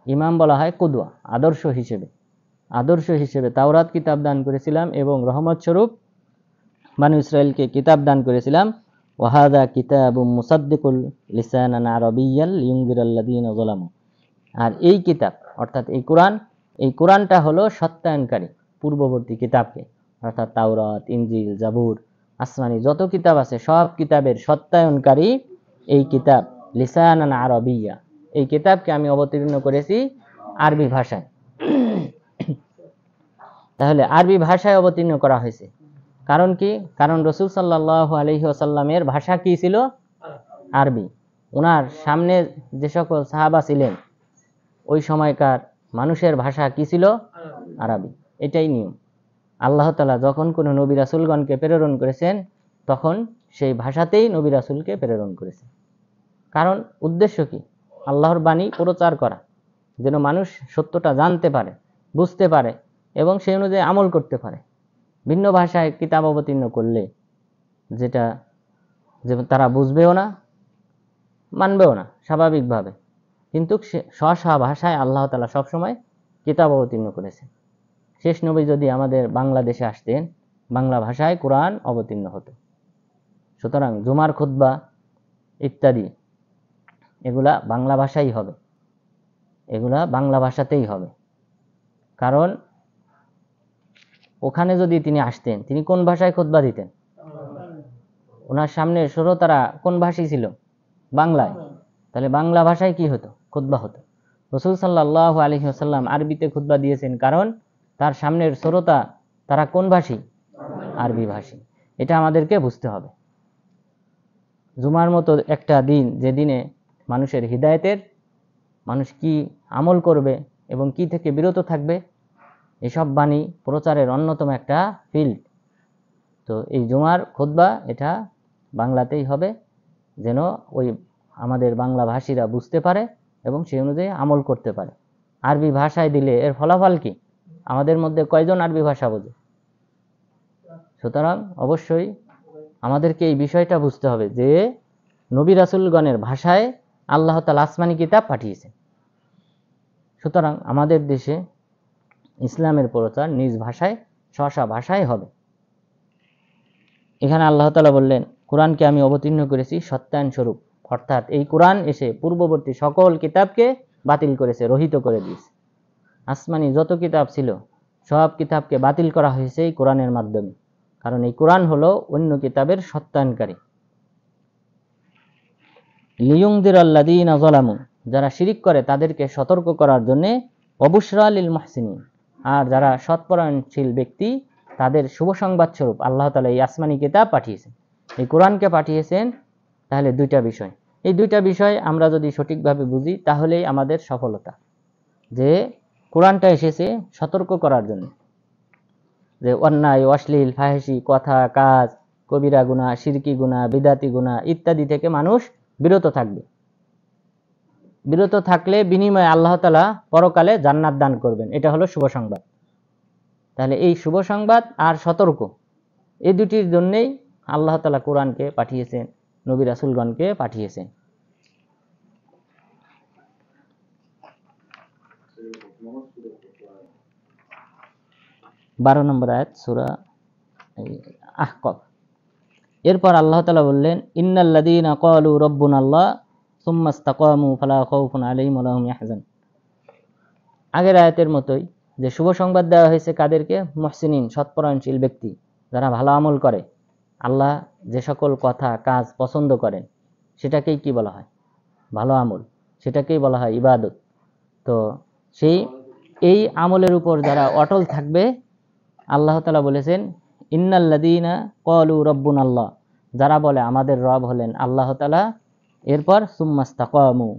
ইমাম বলা হয় কুদওয়া, আদর্শ হিসেবে তাওরাত কিতাব দান করেছিলাম, এবং রহমত স্বরূপ বনী ইসরাইলকে কিতাব দান করেছিলাম। ওয়া হাযা কিতাবুম মুসাদ্দিকুল লিসানান আরাবিয়্যাল লিয়ুনযিরাল্লাযীনা যালামু, আর এই কিতাব অর্থাৎ এই কোরআনটা হলো সত্যায়নকারী পূর্ববর্তী কিতাবকে, অর্থাৎ তাওরাত, ইনজিল, জাবুর, আসমানি যত কিতাব আছে সব কিতাবের সত্যায়নকারী এই কিতাব লিসানান আরবিয়্যা। এই কিতাবকে আমি অবতীর্ণ করেছি আরবি ভাষায়। তাহলে আরবি ভাষায় অবতীর্ণ করা হয়েছে, কারণ কি? কারণ রাসূল সাল্লাল্লাহু আলাইহি ওয়াসাল্লামের ভাষা কি ছিল? আরবি। ওনার সামনে যে সকল সাহাবা ছিলেন ওই সময়কার মানুষের ভাষা কি ছিল? আরবি। এটাই নিয়ম। আল্লাহ তাআলা যখন কোনো নবী রাসূলগণকে প্রেরণ করেছেন তখন সেই ভাষাতেই নবী রাসূলকে প্রেরণ করেছেন। কারণ উদ্দেশ্য কি? আল্লাহর বাণী প্রচার করা, যেন মানুষ সত্যটা জানতে পারে, বুঝতে পারে এবং সেই অনুযায়ী আমল করতে পারে। ভিন্ন ভাষায় কিতাব অবতীর্ণ করলে যেটা তারা বুঝবেও না, মানবেও না স্বাভাবিকভাবে, কিন্তু স্ব ভাষায় আল্লাহ তাআলা সবসময় কিতাব অবতীর্ণ করেছে। শেষ নবী যদি আমাদের বাংলাদেশে আসতেন, বাংলা ভাষায় কোরআন অবতীর্ণ হতো। সুতরাং জুমার খুতবা ইত্যাদি এগুলা বাংলা ভাষাই হবে, এগুলা বাংলা ভাষাতেই হবে। কারণ ওখানে যদি তিনি আসতেন, তিনি কোন ভাষায় খুতবা দিতেন? ওনার সামনে শ্রোতারা কোন ভাষী ছিল? বাংলায়। তাহলে বাংলা ভাষায় কি হতো? খুতবা হতো। রাসূল সাল্লাল্লাহু আলাইহি ওয়াসাল্লাম আরবিতে খুতবা দিয়েছেন, কারণ তার সামনের শ্রোতা তারা কোন ভাষী? আরবি ভাষী। এটা আমাদেরকে বুঝতে হবে। জুমার মতো একটা দিন, যে দিনে মানুষের হিদায়াতের, মানুষ কি আমল করবে এবং কি থেকে বিরত থাকবে, এসব বাণী প্রচারের অন্যতম একটা ফিল্ড। তো এই জুমার খুতবা এটা বাংলাতেই হবে, যেন ওই আমাদের বাংলা ভাষীরা বুঝতে পারে এবং সেই অনুযায়ী আমল করতে পারে। আরবি ভাষায় দিলে এর ফলাফল কি? আমাদের মধ্যে কয়জন আরবি ভাষা বোঝে? সুতরাং অবশ্যই আমাদেরকে এই বিষয়টা বুঝতে হবে যে নবী রাসূলগণের ভাষায় আল্লাহ তাআলা আসমানি কিতাব পাঠিয়েছেন। সুতরাং আমাদের দেশে ইসলামের প্রচার নিজ ভাষায়, স্ব ভাষায় হবে। এখানে আল্লাহ তাআলা বললেন, কোরআনকে আমি অবতীর্ণ করেছি সত্যায়ন স্বরূপ, অর্থাৎ এই কোরআন এসে পূর্ববর্তী সকল কিতাবকে বাতিল করেছে, রহিত করে দিয়েছে। আসমানি যত কিতাব ছিল সব কিতাবকে বাতিল করা হয়েছে এই কোরআনের মাধ্যমে, কারণ এই কোরআন হলো অন্য কিতাবের সত্যায়নকারী। লিয়ুনযিরাল্লাযীনা যালামু, যারা শিরিক করে তাদেরকে সতর্ক করার জন্য, ওয়াবুশরা লিল মুহসিনিন, আর যারা সৎপরায়ণশীল ব্যক্তি তাদের শুভ সংবাদ স্বরূপ আল্লাহ তাআলা এই আসমানি কিতাব পাঠিয়েছেন, এই কোরআনকে পাঠিয়েছেন। তাহলে দুইটা বিষয়, এই দুইটা বিষয় আমরা যদি সঠিকভাবে বুঝি তাহলেই আমাদের সফলতা। যে কোরআনটা এসেছে সতর্ক করার জন্য, যে অন্যায়, অশ্লীল, ফাহিশি কথা, কাজ, কবিরা গুনাহ, শিরকি গুনাহ, বিদআতি গুনাহ ইত্যাদি থেকে মানুষ বিরত থাকবে। বিরত থাকলে বিনিময়ে আল্লাহ তাআলা পরকালে জান্নাত দান করবেন। এটা হলো শুভ সংবাদ। তাহলে এই শুভ সংবাদ আর সতর্ক, এই দুটির জন্যই আল্লাহ তাআলা কোরআনকে পাঠিয়েছেন, নবী রাসূলগণকে পাঠিয়েছেন। 12 নম্বর আয়াত সূরা আহকাফ। এরপর আল্লাহ তাআলা বললেন, ইন্নাল্লাযীনা ক্বালু রাব্বুনাল্লাহ সুম্মা ইসতাকামু ফালা খাউফুন আলাইহিম ওয়া লা হুম ইয়াহজানুন। আগের আয়াতের মতোই যে শুভ সংবাদ দেওয়া হয়েছে কাদেরকে? মুহসিনিন, সৎপরায়ণশীল ব্যক্তি, যারা ভালো আমল করে, আল্লাহ যে সকল কথা কাজ পছন্দ করেন সেটাকেই কি বলা হয়? ভালো আমল, সেটাকেই বলা হয় ইবাদত। তো এই আমলের উপর যারা অটল থাকবে, আল্লাহ তাআলা বলেছেন ইন্নাল্লাযীনা ক্বালু রাব্বুনাল্লাহ, যারা বলে আমাদের রব হলেন আল্লাহ তাআলা, এরপর সুম্মা ইসতাকামু,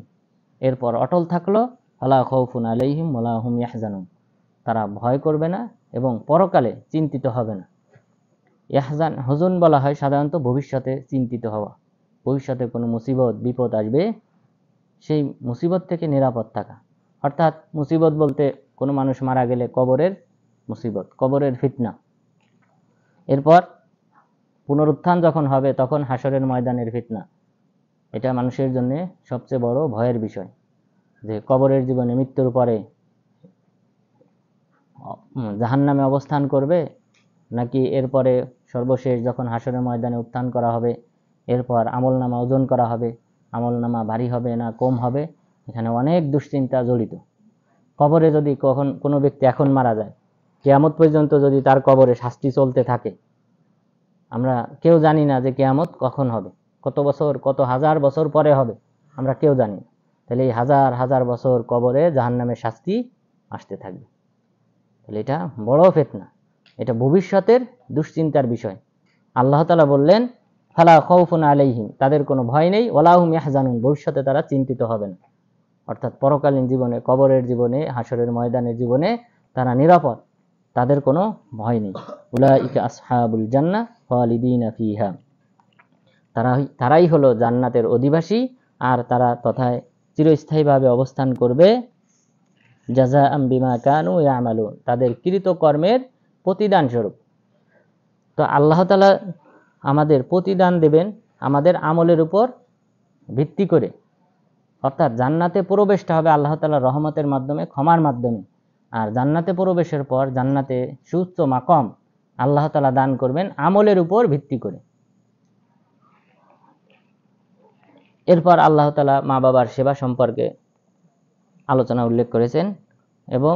এরপর অটল থাকলো, ফালা খাউফুন আলাইহিম ওয়া লা হুম ইয়াহজানুন, তারা ভয় করবে না এবং পরকালে চিন্তিত হবে না। ইয়াহজান, হুজুন বলা হয় সাধারণত ভবিষ্যতে চিন্তিত হওয়া, ভবিষ্যতে কোনো মুসিবত বিপদ আসবে সেই মুসিবত থেকে নিরাপদ থাকা। অর্থাৎ মুসিবত বলতে কোনো মানুষ মারা গেলে কবরের মুসিবত, কবরের ফিতনা। এরপর পুনরুত্থান যখন হবে তখন হাসরের ময়দানের ফিতনা। এটা মানুষের জন্য সবচেয়ে বড় ভয়ের বিষয়, যে কবরের জীবনে মৃত্যুর পরে জাহান্নামে অবস্থান করবে, নাকি এরপরে সর্বশেষ যখন হাসরের ময়দানে উত্থান করা হবে এরপর আমলনামা ওজন করা হবে, আমলনামা ভারী হবে না কম হবে, এখানে অনেক দুশ্চিন্তা জড়িত। কবরে যদি কোনো ব্যক্তি এখন মারা যায়, কিয়ামত পর্যন্ত যদি তার কবরে শাস্তি চলতে থাকে, আমরা কেউ জানি না যে কিয়ামত কখন হবে, কত বছর, কত হাজার বছর পরে হবে, আমরা কেউ জানি না। তাহলে এই হাজার হাজার বছর কবরে জাহান্নামের শাস্তি আসতে থাকবে। তাহলে এটা বড় ফিতনা, এটা ভবিষ্যতের দুশ্চিন্তার বিষয়। আল্লাহ তাআলা বললেন, ফালা খাউফুন আলাইহিম, তাদের কোনো ভয় নেই, ওয়ালা হুম ইয়াহজানুন, ভবিষ্যতে তারা চিন্তিত হবে না। অর্থাৎ পরকালীন জীবনে, কবরের জীবনে, হাসরের ময়দানের জীবনে তারা নিরাপদ, তাদের কোনো ভয় নেই। উলাইকা আসহাবুল জান্নাহ খালিদিনা ফিহা, তারাই হলো জান্নাতের অধিবাসী, আর তারা তথায় চিরস্থায়ীভাবে অবস্থান করবে। জাযাআম বিমা কানু ইয়ামালুন, তাদের কৃত কর্মের প্রতিদান স্বরূপ। তো আল্লাহ তাআলা আমাদের প্রতিদান দেবেন আমাদের আমলের উপর ভিত্তি করে। অর্থাৎ জান্নাতে প্রবেশটা হবে আল্লাহ তাআলার রহমতের মাধ্যমে, ক্ষমার মাধ্যমে। আর জান্নাতে প্রবেশের পর জান্নাতে সুউচ্চ মাকাম আল্লাহ তাআলা দান করবেন আমলের উপর ভিত্তি করে। এরপর আল্লাহ তাআলা মা বাবার সেবা সম্পর্কে আলোচনা উল্লেখ করেছেন, এবং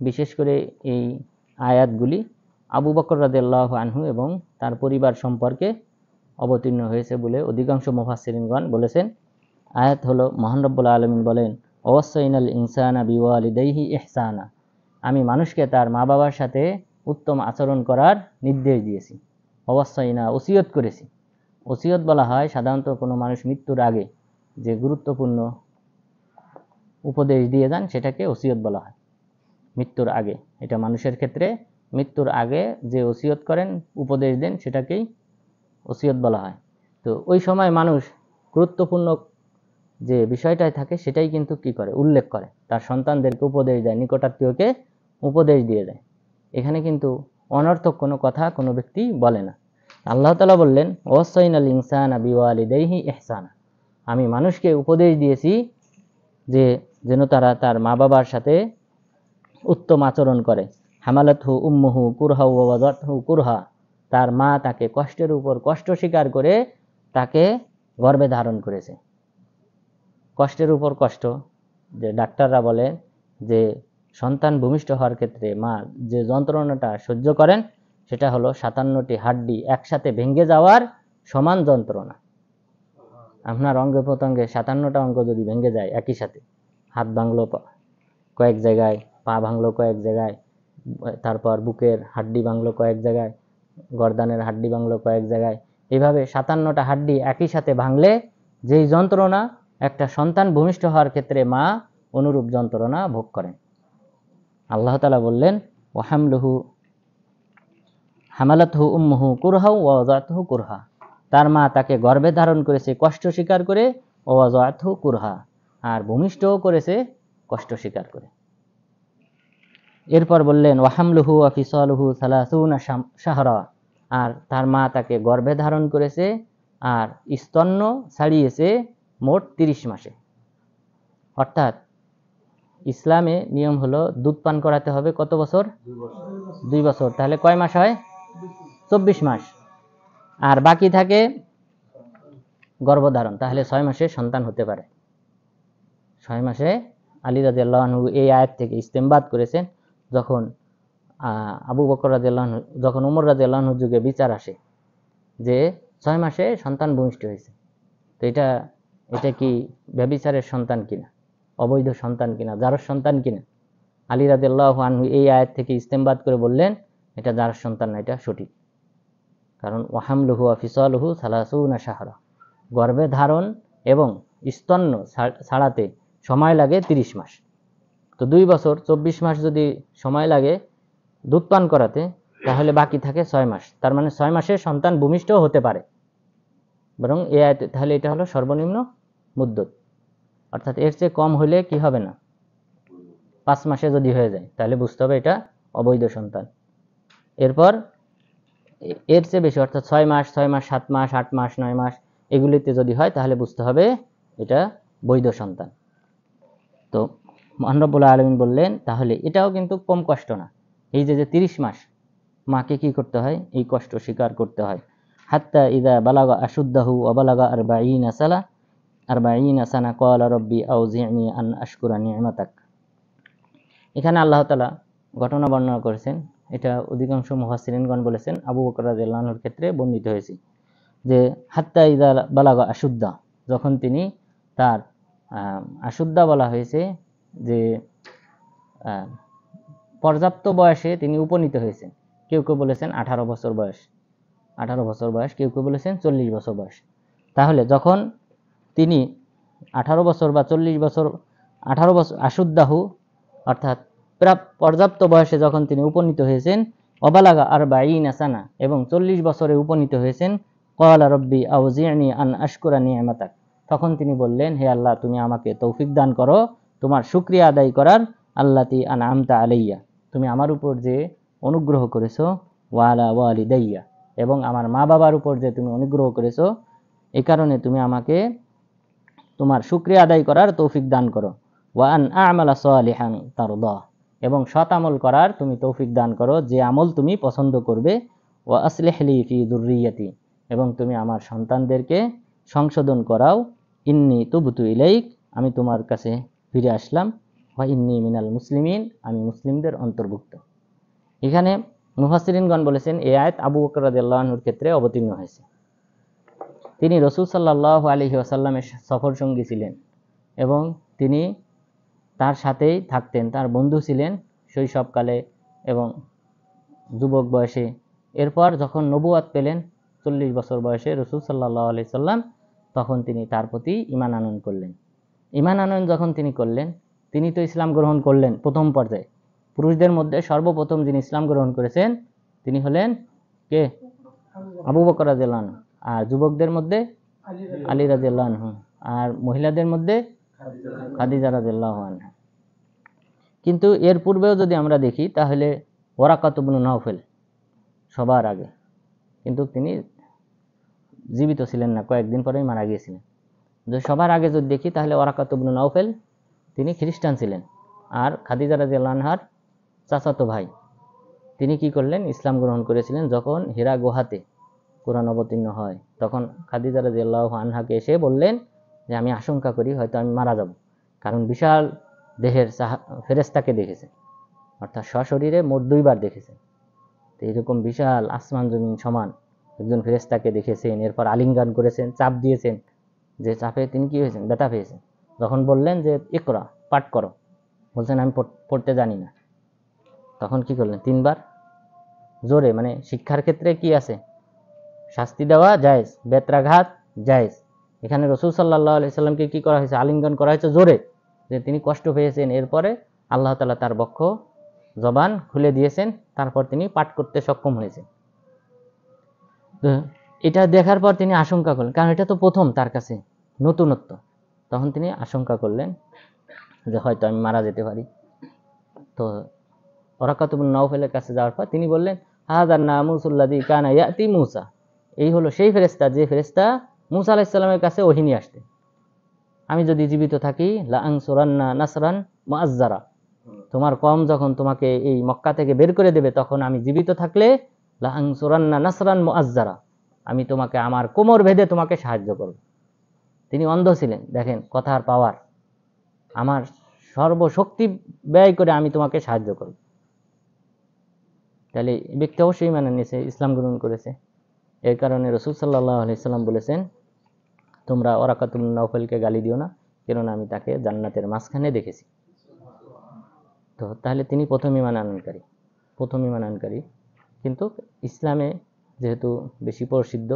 বিশেষ করে এই আয়াতগুলি আবু বকর রাদিয়াল্লাহু আনহু এবং তার পরিবার সম্পর্কে অবতীর্ণ হয়েছে বলে অধিকাংশ মুফাসসিরিনগণ বলেছেন। আয়াত হলো, মহান রব্বুল আলামিন বলেন, ওয়াসাইনাল ইনসানা বিওয়ালিদাইহি ইহসানা, আমি মানুষকে তার মা বাবার সাথে উত্তম আচরণ করার নির্দেশ দিয়েছি। ওয়াসাইনা, ওসিয়ত করেছি। ওসিয়ত বলা হয় সাধারণত কোনো মানুষ মৃত্যুর আগে যে গুরুত্বপূর্ণ উপদেশ দিয়ে যান সেটাকে ওসিয়ত বলা হয়। মৃত্যুর আগে, এটা মানুষের ক্ষেত্রে মৃত্যুর আগে যে ওসিয়ত করেন, উপদেশ দেন, সেটাকেই ওসিয়ত বলা হয়। তো ওই সময় মানুষ গুরুত্বপূর্ণ যে বিষয়টাই থাকে সেটাই কিন্তু কি করে, উল্লেখ করে, তার সন্তানদেরকে উপদেশ দেয়, নিকটাত্মীয়কে উপদেশ দিয়ে দেয়। এখানে কিন্তু অনর্থক কোনো কথা কোনো ব্যক্তি বলে না। আল্লাহ তাআলা বললেন, ওয়াসাইনাল ইনসানা বিওয়ালিদাইহি ইহসানা, আমি মানুষকে উপদেশ দিয়েছি যে যেন তারা তার মা বাবার সাথে উত্তম আচরণ করে। হামালাতহু উম্মুহু কুরহা ওয়া ওয়াদাতহু কুরহা, তার মা তাকে কষ্টের উপর কষ্ট স্বীকার করে তাকে গর্ভে ধারণ করেছে। কষ্টের উপর কষ্ট, যে ডাক্তাররা বলে যে সন্তান ভূমিষ্ঠ হওয়ার ক্ষেত্রে মা যে যন্ত্রণাটা সহ্য করেন সেটা হলো 57টি হাড্ডি একসাথে ভেঙে যাওয়ার সমান যন্ত্রণা। আপনার অঙ্গ প্রত্যঙ্গে 57টা অঙ্গ যদি ভেঙে যায় একই সাথে, হাত ভাঙলো কয়েক জায়গায়, পা ভাঙলো কয়েক জায়গায়, তারপর বুকের হাড্ডি ভাঙলো কয়েক জায়গায়, গর্দানের হাড্ডি ভাঙলো কয়েক জায়গায়, এইভাবে 57টা হাড্ডি একই সাথে ভাঙলে যেই যন্ত্রণা একটা সন্তান ভূমিষ্ঠ হওয়ার ক্ষেত্রে মা অনুরূপ যন্ত্রণা ভোগ করেন। আল্লাহ তাআলা বললেন, হামালাতহু উম্মুহু কুরহা ওয়া ওয়াদাতহু কুরহা, তার মা তাকে গর্ভে ধারণ করেছে কষ্ট স্বীকার করে, ওয়া ওয়াদাতহু কুরহা, আর ভূমিষ্ঠও করেছে কষ্ট স্বীকার করে। এরপর বললেন, ওয়াহামলুহু ওয়া ফিসালুহু সালাসুনা শাহরা, আর তার মা তাকে গর্ভে ধারণ করেছে আর স্তন্য ছাড়িয়েছে মোট 30 মাসে। অর্থাৎ ইসলামে নিয়ম হলো দুধ পান করাতে হবে কত বছর? 2 বছর। তাহলে কয় মাস হয়? 24 মাস। আর বাকি থাকে গর্ভধারণ, তাহলে 6 মাসে সন্তান হতে পারে। 6 মাসে আলী রাদিয়াল্লাহু আনহু এই আয়াত থেকে ইস্তেমবাদ করেছেন, যখন আবু বকর রাদিয়াল্লাহু আনহু, যখন ওমর রাদিয়াল্লাহু আনহুর যুগে বিচার আসে যে 6 মাসে সন্তান ভূমিষ্ঠ হয়েছে, তো এটা কি ব্যভিচারের সন্তান কিনা, অবৈধ সন্তান কিনা, জারজ সন্তান কিনা? আলী রাদিয়াল্লাহু আনহু এই আয়াত থেকে ইস্তেমবাদ করে বললেন, এটা জারজ সন্তান না, এটা সঠিক। কারণ ওয়াহামলুহু ওয়া ফিসালুহু সালাসুনা শাহরা, গর্ভে ধারণ এবং স্তন্য ছাড়াতে সময় লাগে 30 মাস। তো 2 বছর 24 মাস যদি সময় লাগে দুধ পান করাতে, তাহলে বাকি থাকে 6 মাস। তার মানে 6 মাসে সন্তান ভূমিষ্ঠ হতে পারে। বরং তাহলে এটা হলো সর্বনিম্ন মুদ্দত, অর্থাৎ এর চেয়ে কম হলে কি হবে না, 5 মাসে যদি হয়ে যায় তাহলে বুঝতে হবে এটা অবৈধ সন্তান। এরপর এর চেয়ে বেশি, অর্থাৎ 6 মাস, 6 মাস, 7 মাস, 8 মাস, 9 মাস, এগুলিতে যদি হয় তাহলে বুঝতে হবে এটা বৈধ সন্তান। তো মহান রব্বুল আলামিন বললেন, তাহলে এটাও কিন্তু কম কষ্ট না। এই যে 30 মাস মাকে কি করতে হয়, এই কষ্ট স্বীকার করতে হয়। হাত্তা ইযা বালাগা আশুদ্দাহু ওয়া বালাগা 40 সানা ক্বালা রাব্বি আউজি'নি আন আশকুরা নি'মাতাক, এখানে আল্লাহ তাআলা ঘটনা বর্ণনা করেছেন, এটা অধিকাংশ মুফাসসিরিনগণ বলেছেন আবু বকর রাদিয়াল্লাহু আনহুর ক্ষেত্রে বর্ণিত হয়েছে যে হাত্তা ইযা বালাগা আশুদ্দা, যখন তিনি তার আশুদ্দা বলা হয়েছে যে পর্যাপ্ত বয়সে তিনি উপনীত হয়েছেন। কেউ কেউ বলেছেন 18 বছর বয়স, 18 বছর বয়স, কেউ কেউ বলেছেন 40 বছর বয়স। তাহলে যখন তিনি 18 বছর বা 40 বছর, 18 বছর আশুদ্দাহু অর্থাৎ পর্যাপ্ত বয়সে যখন তিনি উপনীত হয়েছেন, অবালাগা আরবাঈনা সানা, এবং 40 বছরে উপনীত হয়েছেন, ক্বালা রব্বি আউজি'নি আন আশকুরা নি'মাতাক, তখন তিনি বললেন, হে আল্লাহ, তুমি আমাকে তৌফিক দান করো তোমার শুকরিয়া আদায় করার, আল্লাতি আনআমতা আলাইয়া, তুমি আমার উপর যে অনুগ্রহ করেছো, ওয়ালা ওয়ালিদাইয়া, এবং আমার মা বাবার উপর যে তুমি অনুগ্রহ করেছো, এই কারণে তুমি আমাকে তোমার শুকরিয়া আদায় করার তৌফিক দান করো। ওয়া আন আ'মালা সালিহান তারদা, এবং সৎ আমল করার তুমি তৌফিক দান করো, যে আমল তুমি পছন্দ করবে। ওয়া আসলিহ লি ফি যুররিয়াতি, এবং তুমি আমার সন্তানদেরকে সংশোধন করাও। ইন্নী তুবতু ইলাইক, আমি তোমার কাছে ফিরে আসলাম। ওয়া ইন্নী মিনাল মুসলিমিন, আমি মুসলিমদের অন্তর্ভুক্ত। এখানে মুফাসসিরিনগণ বলেছেন এই আয়াত আবু বকর রাদিয়াল্লাহু আনহুর ক্ষেত্রে অবতীর্ণ হয়েছে। তিনি রাসূল সাল্লাল্লাহু আলাইহি ওয়াসাল্লামের সফর সঙ্গী ছিলেন এবং তিনি তার সাথেই থাকতেন, তার বন্ধু ছিলেন শৈশবকালে এবং যুবক বয়সে। এরপর যখন নবুয়াত পেলেন 40 বছর বয়সে রাসূল সাল্লাল্লাহু আলাইহি সাল্লাম, তখন তিনি তার প্রতি ঈমান আনয়ন করলেন। ঈমান আনয়ন যখন তিনি করলেন, তিনি তো ইসলাম গ্রহণ করলেন প্রথম পর্যায়ে। পুরুষদের মধ্যে সর্বপ্রথম যিনি ইসলাম গ্রহণ করেছেন তিনি হলেন কে? আবু বকর রাদিয়াল্লাহু আনহু। আর যুবকদের মধ্যে আলী রাদিয়াল্লাহু আনহু, আর মহিলাদের মধ্যে খাদিজা রাদিয়াল্লাহু আনহা। কিন্তু এর পূর্বেও যদি আমরা দেখি তাহলে ওয়ারাকাত ইবনে নাওফেল সবার আগে, কিন্তু তিনি জীবিত ছিলেন না, কয়েকদিন পরেই মারা গিয়েছিলেন। যদি সবার আগে যদি দেখি তাহলে ওয়ারাকাত ইবনে নাওফেল তিনি খ্রিস্টান ছিলেন, আর খাদিজা রাদিয়াল্লাহু আনহার চাচাতো ভাই, তিনি কি করলেন? ইসলাম গ্রহণ করেছিলেন। যখন হিরা গুহাতে কোরআন অবতীর্ণ হয়, তখন খাদিজা রাদিয়াল্লাহু আনহাকে এসে বললেন যে আমি আশঙ্কা করি হয়তো আমি মারা যাব, কারণ বিশাল দেহের ফেরেশতাকে দেখেছে, অর্থাৎ সশরীরে মোট 2 বার দেখেছেন। তো এরকম বিশাল আসমান জমিন সমান একজন ফেরেশতাকে দেখেছেন, এরপর আলিঙ্গন করেছেন, চাপ দিয়েছেন, যে চাপে তিনি কি হয়েছেন? ব্যথা পেয়েছেন। যখন বললেন যে ইকরা, পাঠ করো, বলছেন আমি পড়তে জানি না, তখন কি করলেন? 3 বার জোরে, মানে শিক্ষার ক্ষেত্রে কি আছে? শাস্তি দেওয়া জায়েজ, বেত্রাঘাত জায়েজ। এখানে রাসূল সাল্লাল্লাহু আলাইহি সাল্লামকে কি করা হয়েছে? আলিঙ্গন করা হয়েছে জোরে, যে তিনি কষ্ট পেয়েছেন। এরপরে আল্লাহ তাআলা তার বক্ষ জবান খুলে দিয়েছেন, তারপর তিনি পাঠ করতে সক্ষম হয়েছেন। তো এটা দেখার পর তিনি আশঙ্কা করলেন, কারণ এটা তো প্রথম তার কাছে নতুনত্ব। তখন তিনি আশঙ্কা করলেন যে হয়তো আমি মারা যেতে পারি। তো ওয়ারাকাত ইবনে নাওফেলের কাছে যাওয়ার পর তিনি বললেন, হাযার নামুসুল্লাযী কানা ইয়াতি মূসা, এই হলো সেই ফেরেশতা যে ফেরেশতা মূসা আলাইহিস সালামের কাছে ওহী নিয়ে আসতেন। আমি যদি জীবিত থাকি লা আনসুরান্না নাসরান মুআজ্জারা, তোমার কওম যখন তোমাকে এই মক্কা থেকে বের করে দেবে, তখন আমি জীবিত থাকলে লা আনসুরান্না নাসরান মুআজ্জারা, আমি তোমাকে আমার কোমর ভেদে তোমাকে সাহায্য করব। তিনি অন্ধ ছিলেন, দেখেন কথার পাওয়ার, আমার সর্বশক্তি ব্যয় করে আমি তোমাকে সাহায্য করব। তাহলে ব্যক্তি অবশ্যই মানে নিয়েছে, ইসলাম গ্রহণ করেছে। এর কারণে রাসূল সাল্লাল্লাহু আলাইহি সাল্লাম বলেছেন, তোমরা ওয়ারাকাত ইবনে নাওফেলকে গালি দিও না, কেননা আমি তাকে জান্নাতের মাঝখানে দেখেছি। তো তাহলে তিনি প্রথম ঈমান আনয়নকারী। কিন্তু ইসলামে যেহেতু বেশি প্রসিদ্ধ,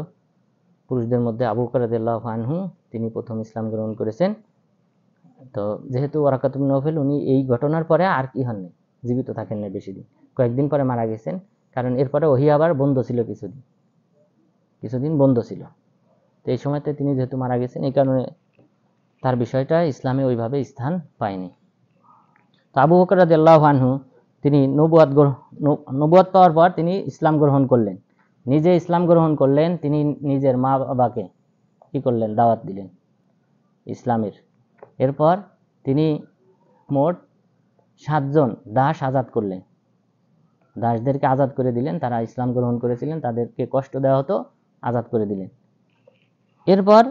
পুরুষদের মধ্যে আবু বকর রাদিয়াল্লাহু আনহু তিনি প্রথম ইসলাম গ্রহণ করেছেন। তো যেহেতু ওয়ারাকাত ইবনে নাওফেল উনি এই ঘটনার পরে আর কি হননি, জীবিত থাকেন না বেশি দিন, কয়েকদিন পরে মারা গেছেন। কারণ এরপরে ওহী আবার বন্ধ ছিল, কিছুদিন বন্ধ ছিল। তো এই সময়তে তিনি যেহেতু মারা গেছেন, এই কারণে তার বিষয়টা ইসলামে ওইভাবে স্থান পায়নি। তো আবু বকর রাদিয়াল্লাহু আনহু তিনি নবুয়ত পাওয়ার পর তিনি ইসলাম গ্রহণ করলেন, নিজে ইসলাম গ্রহণ করলেন। তিনি নিজের মা বাবাকে কি করলেন? দাওয়াত দিলেন ইসলামের। এরপর তিনি মোট 7 জন দাস আজাদ করলেন, দাসদেরকে আজাদ করে দিলেন। তারা ইসলাম গ্রহণ করেছিলেন, তাদেরকে কষ্ট দেওয়া হতো, আজাদ করে দিলেন। এরপর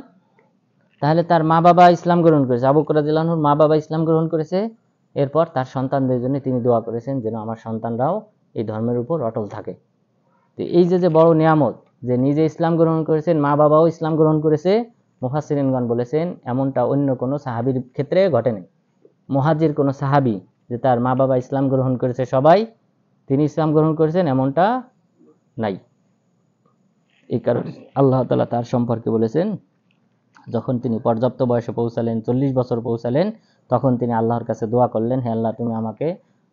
তাহলে তার মা বাবা ইসলাম গ্রহণ করেছে, আবু বকর রাদিয়াল্লাহু আনহুর মা বাবা ইসলাম গ্রহণ করেছে, এরপর তার সন্তানদের জন্য তিনি দোয়া করেছেন যেন আমার সন্তানরাও এই ধর্মের উপর অটল থাকে। তো এই যে বড় নিয়ামত, যে নিজে ইসলাম গ্রহণ করেছেন, মা বাবাও ইসলাম গ্রহণ করেছে, মুফাসসিরিনগণ বলেছেন এমনটা অন্য কোনো সাহাবীর ক্ষেত্রে ঘটেনি। মুহাজির কোনো সাহাবী যে তার মা বাবা ইসলাম গ্রহণ করেছে সবাই, তিনি ইসলাম গ্রহণ করেছেন এমনটা নাই। এই কারণে আল্লাহ তাআলা তার সম্পর্কে বলেছেন, যখন তিনি পর্যাপ্ত বয়সে পৌঁছালেন, 40 বছর পৌঁছালেন, তখন তিনি আল্লাহর কাছে দোয়া করলেন, হে আল্লাহ, তুমি আমাকে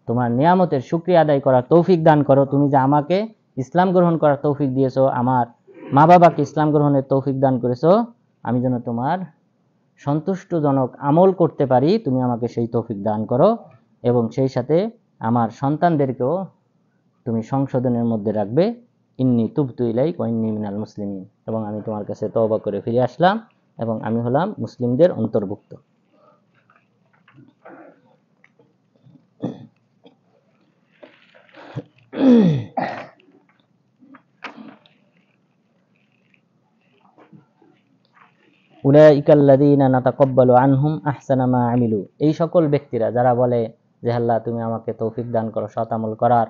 তোমার নিয়ামতের শুকরিয়া আদায় করার তৌফিক দান করো। তুমি যে আমাকে ইসলাম গ্রহণ করার তৌফিক দিয়েছো, আমার মা বাবাকে ইসলাম গ্রহণের তৌফিক দান করেছো, আমি যেন তোমার সন্তুষ্টজনক আমল করতে পারি, তুমি আমাকে সেই তৌফিক দান করো, এবং সেই সাথে আমার সন্তানদেরকেও তুমি সংশোধনের মধ্যে রাখবে। ইন্নী তুবতু ইলাইক ওয়া ইন্নী মিনাল মুসলিমিন, এবং আমি তোমার কাছে তওবা করে ফিরে আসলাম এবং আমি হলাম মুসলিমদের অন্তর্ভুক্ত। উলাইকাল্লাযীনা নাতাকাব্বালু আনহুম আহসানা মা আমিলু, এই সকল ব্যক্তিরা যারা বলে যে আল্লাহ তুমি আমাকে তৌফিক দান করো সৎ আমল করার,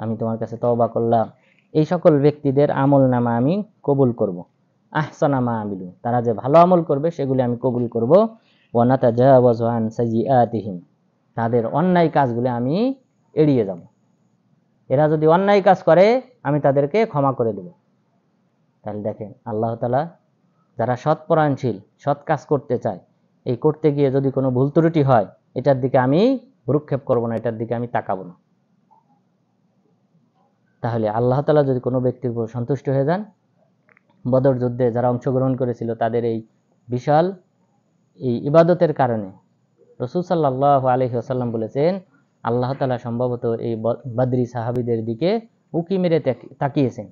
আমি তোমার কাছে তওবা করলাম, এই সকল ব্যক্তিদের আমল নামা আমি কবুল করব। আহসানা মা আমিলু, তারা যে ভালো আমল করবে সেগুলি আমি কবুল করব। ওয়া নাতাজাওয়াজু আন সাইয়্যাতিহিম, তাদের অন্যায় কাজগুলি আমি এড়িয়ে যাব। এরা যদি অন্যায় কাজ করে আমি তাদেরকে ক্ষমা করে দেব। তাহলে দেখেন আল্লাহ তাআলা যারা সৎপরায়ণশীল, সৎ কাজ করতে চায়, এই করতে গিয়ে যদি কোনো ভুল ত্রুটি হয়, এটার দিকে আমি ভ্রুক্ষেপ করব না, এটার দিকে আমি তাকাবো না। তাহলে আল্লাহ তাআলা যদি কোনো ব্যক্তির উপর সন্তুষ্ট হয়ে যান, বদর যুদ্ধে যারা অংশগ্রহণ করেছিল তাদের এই বিশাল এই ইবাদতের কারণে রাসূল সাল্লাল্লাহু আলাইহি ওয়াসাল্লাম বলেছেন, আল্লাহ তাআলা সম্ভবত এই বদরি সাহাবীদের দিকে উকি মেরে তাকিয়েছেন,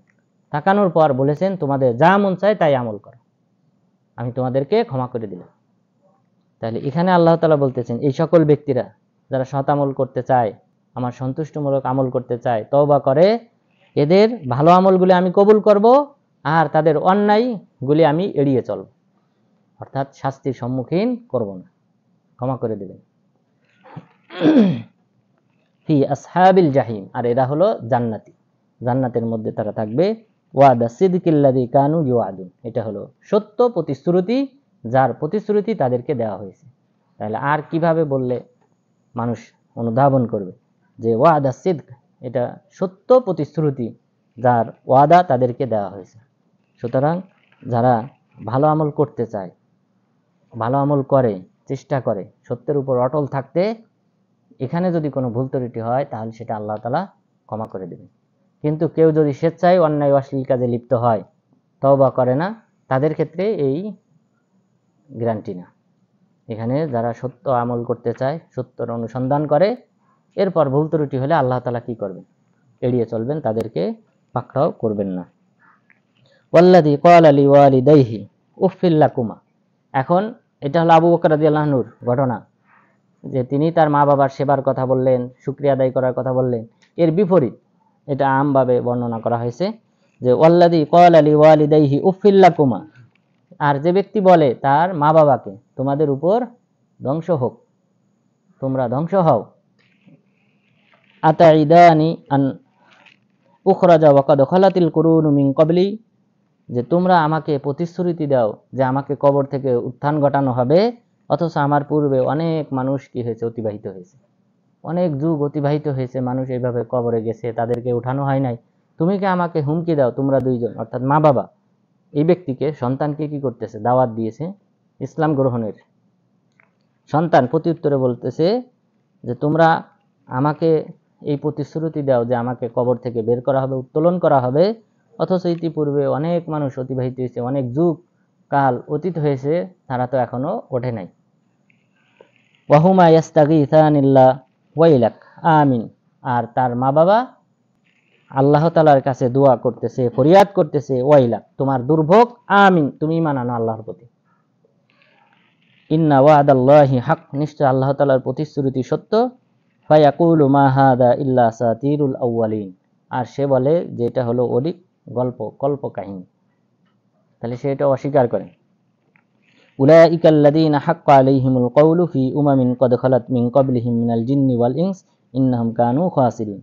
তাকানোর পর বলেছেন, তোমাদের যা মন চায় তাই আমল করো, আমি তোমাদেরকে ক্ষমা করে দিলাম। তাহলে এখানে আল্লাহ তাআলা বলতেছেন এই সকল ব্যক্তিরা যারা সৎ আমল করতে চায়, আমার সন্তুষ্টমূলক আমল করতে চায়, তওবা করে, এদের ভালো আমলগুলি আমি কবুল করব আর তাদের অন্যায়গুলি আমি এড়িয়ে চলব, অর্থাৎ শাস্তির সম্মুখীন করব না, ক্ষমা করে দেবেন। ফি আসহাবিল জাহিম, আর এরা হলো জান্নাতি, জান্নাতের মধ্যে তারা থাকবে। ওয়াদা সিদকিল্লাযী কানু ইউআদুন, এটা হলো সত্য প্রতিশ্রুতি, যার প্রতিশ্রুতি তাদেরকে দেওয়া হয়েছে। তাহলে আর কিভাবে বললে মানুষ অনুধাবন করবে যে ওয়াদা সিদক, এটা সত্য প্রতিশ্রুতি, যার ওয়াদা তাদেরকে দেওয়া হয়েছে। সুতরাং যারা ভালো আমল করতে চায়, ভালো আমল করে, চেষ্টা করে সত্যের উপর অটল থাকতে, এখানে যদি কোনো ভুল ত্রুটি হয় তাহলে সেটা আল্লাহ তাআলা ক্ষমা করে দেবেন। কিন্তু কেউ যদি স্বেচ্ছায় অন্যায় অশ্লীল কাজে লিপ্ত হয়, তওবা করে না, তাদের ক্ষেত্রে এই গ্যারান্টি না। এখানে যারা সত্য আমল করতে চায়, সত্যর অনুসন্ধান করে, এরপর ভুল ত্রুটি হলে আল্লাহ তাআলা কি করবেন? এড়িয়ে চলবেন, তাদেরকে পাকড়াও করবেন না। ওয়াল্লাযী ক্বালা লিওয়ালিদাইহি উফফিল লাকুমা, এখন এটা হলো আবু বকর রাদিয়াল্লাহু আনহুর ঘটনা, যে তিনি তার মা বাবার সেবার কথা বললেন, শুকরিয়া আদায় করার কথা বললেন। এর বিপরীত এটা আমভাবে বর্ণনা করা হয়েছে যে ওয়াল্লাযী ক্বালা লিওয়ালিদাইহি উফফিল লাকুমা, আর যে ব্যক্তি বলে তার মা বাবাকে তোমাদের উপর ধ্বংস হোক, তোমরা ধ্বংস হও, আতাইদানি আন উখরাজা ওয়া কাদ খালাতিল কুরুনু মিন ক্বাবলি, যে তোমরা আমাকে প্রতিশ্রুতি দাও যে আমাকে কবর থেকে উত্থান ঘটানো হবে, অথচ আমার পূর্বে অনেক মানুষ কি হয়েছে? অতিবাহিত হয়েছে, অনেক যুগ অতিবাহিত হয়েছে, মানুষ এইভাবে কবরে গেছে, তাদেরকে উঠানো হয় নাই। তুমি কি আমাকে হুমকি দাও, তোমরা দুইজন, অর্থাৎ মা বাবা এই ব্যক্তিকে, সন্তানকে কি করতেছে? দাওয়াত দিয়েছে ইসলাম গ্রহণের। সন্তান প্রতি উত্তরে বলতেছে যে তোমরা আমাকে এই প্রতিশ্রুতি দাও যে আমাকে কবর থেকে বের করা হবে, উত্তোলন করা হবে, অথচ ইতিপূর্বে অনেক মানুষ অতিবাহিত হয়েছে, অনেক যুগ কাল অতীত হয়েছে, তারা তো এখনো ওঠে নাই। ওয়াহুমা ইয়াস্তাগীসানিল্লাহ ওয়াইলাক আমিন, আর তার মা বাবা আল্লাহ তাআলার কাছে দোয়া করতেছে, ফরিয়াদ করতেছে, ওয়াইলাক, তোমার দুর্ভোগ, আমিন, তুমি ঈমান আনো আল্লাহর প্রতি। ইন্না ওয়াদাল্লাহি হক, নিশ্চয় আল্লাহ তাআলার প্রতিশ্রুতি সত্য। ফায়াকুলু মা হাদা ইল্লা আসাতিরুল আউয়ালিন, আর সে বলে যে এটা হলো অলিক গল্প, কল্প কাহিনী। তাহলে সে এটা অস্বীকার করে। উলাইকাল্লাযীনা হাক্কা আলাইহিমুল কওলু ফি উমামিন কদ খালাত মিন ক্বাবলিহিম মিনাল জিন্নি ওয়াল ইনস ইন্নাহুম কানু খাসিরিন।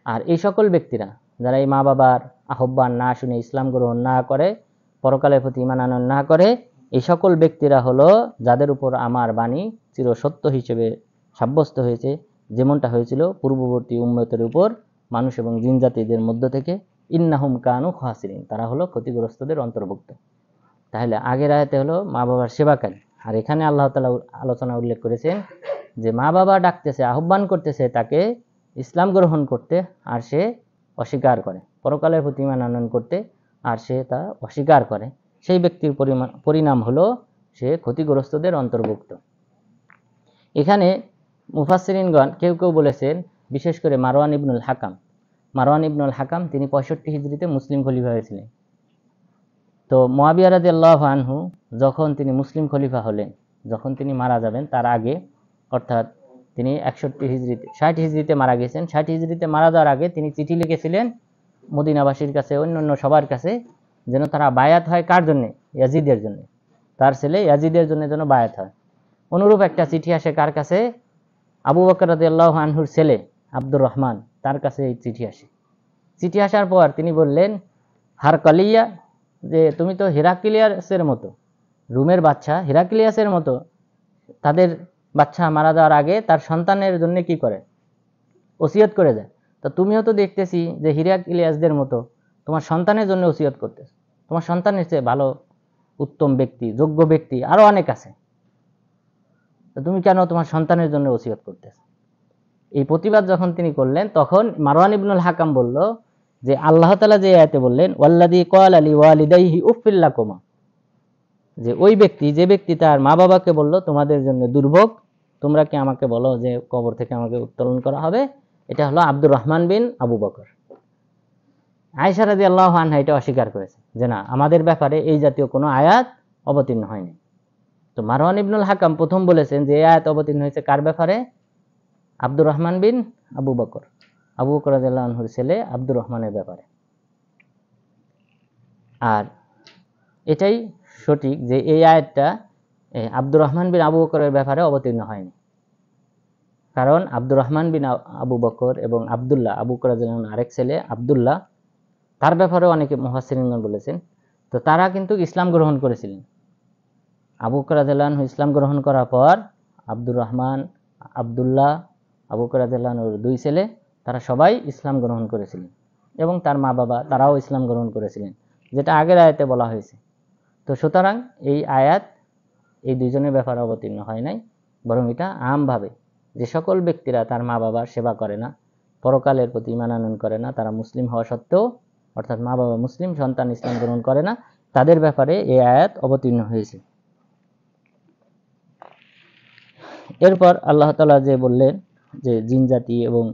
আর এই সকল ব্যক্তিরা যারা এই মা বাবার আহ্বান না শুনে ইসলাম গ্রহণ না করে, পরকালের প্রতি ঈমান আনয়ন না করে, এই সকল ব্যক্তিরা হলো যাদের উপর আমার বাণী চিরসত্য হিসেবে সাব্যস্ত হয়েছে, যেমনটা হয়েছিল পূর্ববর্তী উম্মতের উপর মানুষ এবং জিন জাতিদের মধ্য থেকে। ইন্নাহুম কানু খাসিরিন, তারা হলো ক্ষতিগ্রস্তদের অন্তর্ভুক্ত। তাহলে আগের আয়াতে হলো মা বাবার সেবাকারী, আর এখানে আল্লাহ তাআলা আলোচনা উল্লেখ করেছেন যে মা বাবা ডাকতেছে, আহ্বান করতেছে তাকে ইসলাম গ্রহণ করতে, আর সে অস্বীকার করে, পরকালের প্রতি ঈমান আনয়ন করতে, আর সে তা অস্বীকার করে, সেই ব্যক্তির পরিণাম হলো সে ক্ষতিগ্রস্তদের অন্তর্ভুক্ত। এখানে মুফাসসিরিনগণ কেউ কেউ বলেছেন, বিশেষ করে মারওয়ান ইবনুল হাকাম তিনি 65 হিজরিতে মুসলিম খলিফা হয়েছিলেন। তো মুআবিয়া রাদিয়াল্লাহু আনহু যখন তিনি মুসলিম খলিফা হলেন, যখন তিনি মারা যাবেন তার আগে, অর্থাৎ তিনি 60 হিজরিতে মারা গেছেন, 60 হিজরিতে মারা যাওয়ার আগে তিনি চিঠি লিখেছিলেন মদিনাবাসীর কাছে, অন্যান্য সবার কাছে, যেন তারা বায়াত হয় কার জন্য? ইয়াজিদের জন্য, তার ছেলে ইয়াজিদের জন্য যেন বায়াত হয়। অনুরূপ একটা চিঠি আসে কার কাছে? আবু বকর রাদিয়াল্লাহু আনহুর ছেলে আব্দুর রহমান, তার কাছে এই চিঠি আসে। চিঠি আসার পর তিনি বললেন, হারকালিয়া, যে তুমি তো হিরাক্লিয়াসের মতো, রোমের বাদশা হিরাক্লিয়াসের মতো, তাদের বাদশা মারা যাওয়ার আগে তার সন্তানের জন্য কি করে? ওসিয়ত করে যায়। তো তুমিও তো দেখতেছি যে হিরাক্লিয়াসদের মতো তোমার সন্তানের জন্য ওসিয়ত করতেছ, তোমার সন্তানের চেয়ে ভালো উত্তম ব্যক্তি, যোগ্য ব্যক্তি আরো অনেক আছে, তো তুমি কেন তোমার সন্তানের জন্য ওসিয়ত করতেছ? এই প্রতিবাদ যখন তিনি করলেন, তখন মারওয়ান ইবনুল হাকাম বলল যে আল্লাহ তাআলা যে আয়াতে বললেন, ওয়াল্লাযী ক্বালা লিওয়ালিদাইহি উফফিল লাকুমা, যে ওই ব্যক্তি, যে ব্যক্তি তার মা বাবাকে বলল তোমাদের জন্য দুর্ভোগ, তোমরা কি আমাকে বলো যে কবর থেকে আমাকে উত্তোলন করা হবে, এটা হলো আব্দুর রহমান বিন আবু বকর। আয়েশা রাদিয়াল্লাহু আনহা এটা অস্বীকার করেছে যে না, আমাদের ব্যাপারে এই জাতীয় কোনো আয়াত অবতীর্ণ হয়নি। তো মারওয়ান ইবনুল হাকাম প্রথম বলেছেন যে এই আয়াত অবতীর্ণ হয়েছে কার ব্যাপারে? আব্দুর রহমান বিন আবু বকর রাদিয়াল্লাহু আনহুর ছেলে আব্দুর রহমানের ব্যাপারে। আর এটাই সঠিক যে এই আয়াতটা আব্দুর রহমান বিন আবু বকরের ব্যাপারে অবতীর্ণ হয়নি, কারণ আব্দুর রহমান বিন আবু বকর এবং আব্দুল্লাহ, আবু বকর রাদিয়াল্লাহু আনহুর আরেক ছেলে আব্দুল্লাহ, তার ব্যাপারেও অনেকে মুফাসসিরিনগণ বলেছেন। তো তারা কিন্তু ইসলাম গ্রহণ করেছিলেন। আবু বকর রাদিয়াল্লাহু আনহু ইসলাম গ্রহণ করার পর আব্দুর রহমান, আব্দুল্লাহ, আবু বকর রাদিয়াল্লাহু আনহুর দুই ছেলে, তারা সবাই ইসলাম গ্রহণ করেছিলেন, এবং তার মা বাবা তারাও ইসলাম গ্রহণ করেছিলেন, যেটা আগের আয়াতে বলা হয়েছে। তো সুতরাং এই আয়াত এই দুইজনের ব্যাপারে অবতীর্ণ হয় নাই, বরং এটা আমভাবে যে সকল ব্যক্তিরা তার মা বাবার সেবা করে না, পরকালের প্রতি ঈমান আনয়ন করে না, তারা মুসলিম হওয়া সত্ত্বেও, অর্থাৎ মা বাবা মুসলিম, সন্তান ইসলাম গ্রহণ করে না, তাদের ব্যাপারে এই আয়াত অবতীর্ণ হয়েছে। এরপর আল্লাহ তাআলা যে বললেন যে জিন জাতি এবং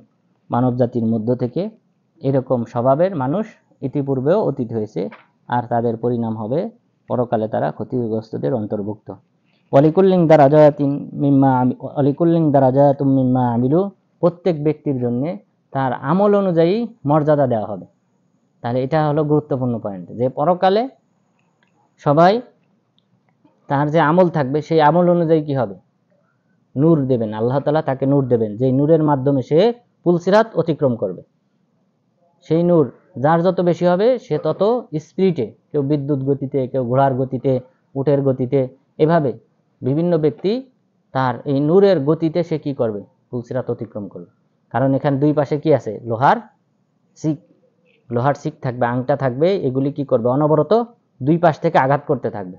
মানব জাতির মধ্য থেকে এরকম স্বভাবের মানুষ ইতিপূর্বেও অতীত হয়েছে, আর তাদের পরিণাম হবে পরকালে তারা ক্ষতিগ্রস্তদের অন্তর্ভুক্ত। ওয়ালিকুল্লিন দারাজাতুম মিম্মা আমিলু, প্রত্যেক ব্যক্তির জন্য তার আমল অনুযায়ী মর্যাদা দেওয়া হবে। তাহলে এটা হলো গুরুত্বপূর্ণ পয়েন্ট, যে পরকালে সবাই তার যে আমল থাকবে সেই আমল অনুযায়ী কি হবে? নূর দেবেন, আল্লাহ তাআলা তাকে নূর দেবেন, যেই নূরের মাধ্যমে সে পুলসিরাত অতিক্রম করবে। সেই নূর যার যত বেশি হবে সে তত স্পিডে, কেউ বিদ্যুৎ গতিতে, কেউ ঘোড়ার গতিতে, উটের গতিতে, এভাবে বিভিন্ন ব্যক্তি তার এই নূরের গতিতে সে কি করবে? পুলসিরাত অতিক্রম করবে। কারণ এখানে দুই পাশে কি আছে? লোহার শিক থাকবে, আংটা থাকবে, এগুলি কি করবে? অনবরত দুই পাশ থেকে আঘাত করতে থাকবে।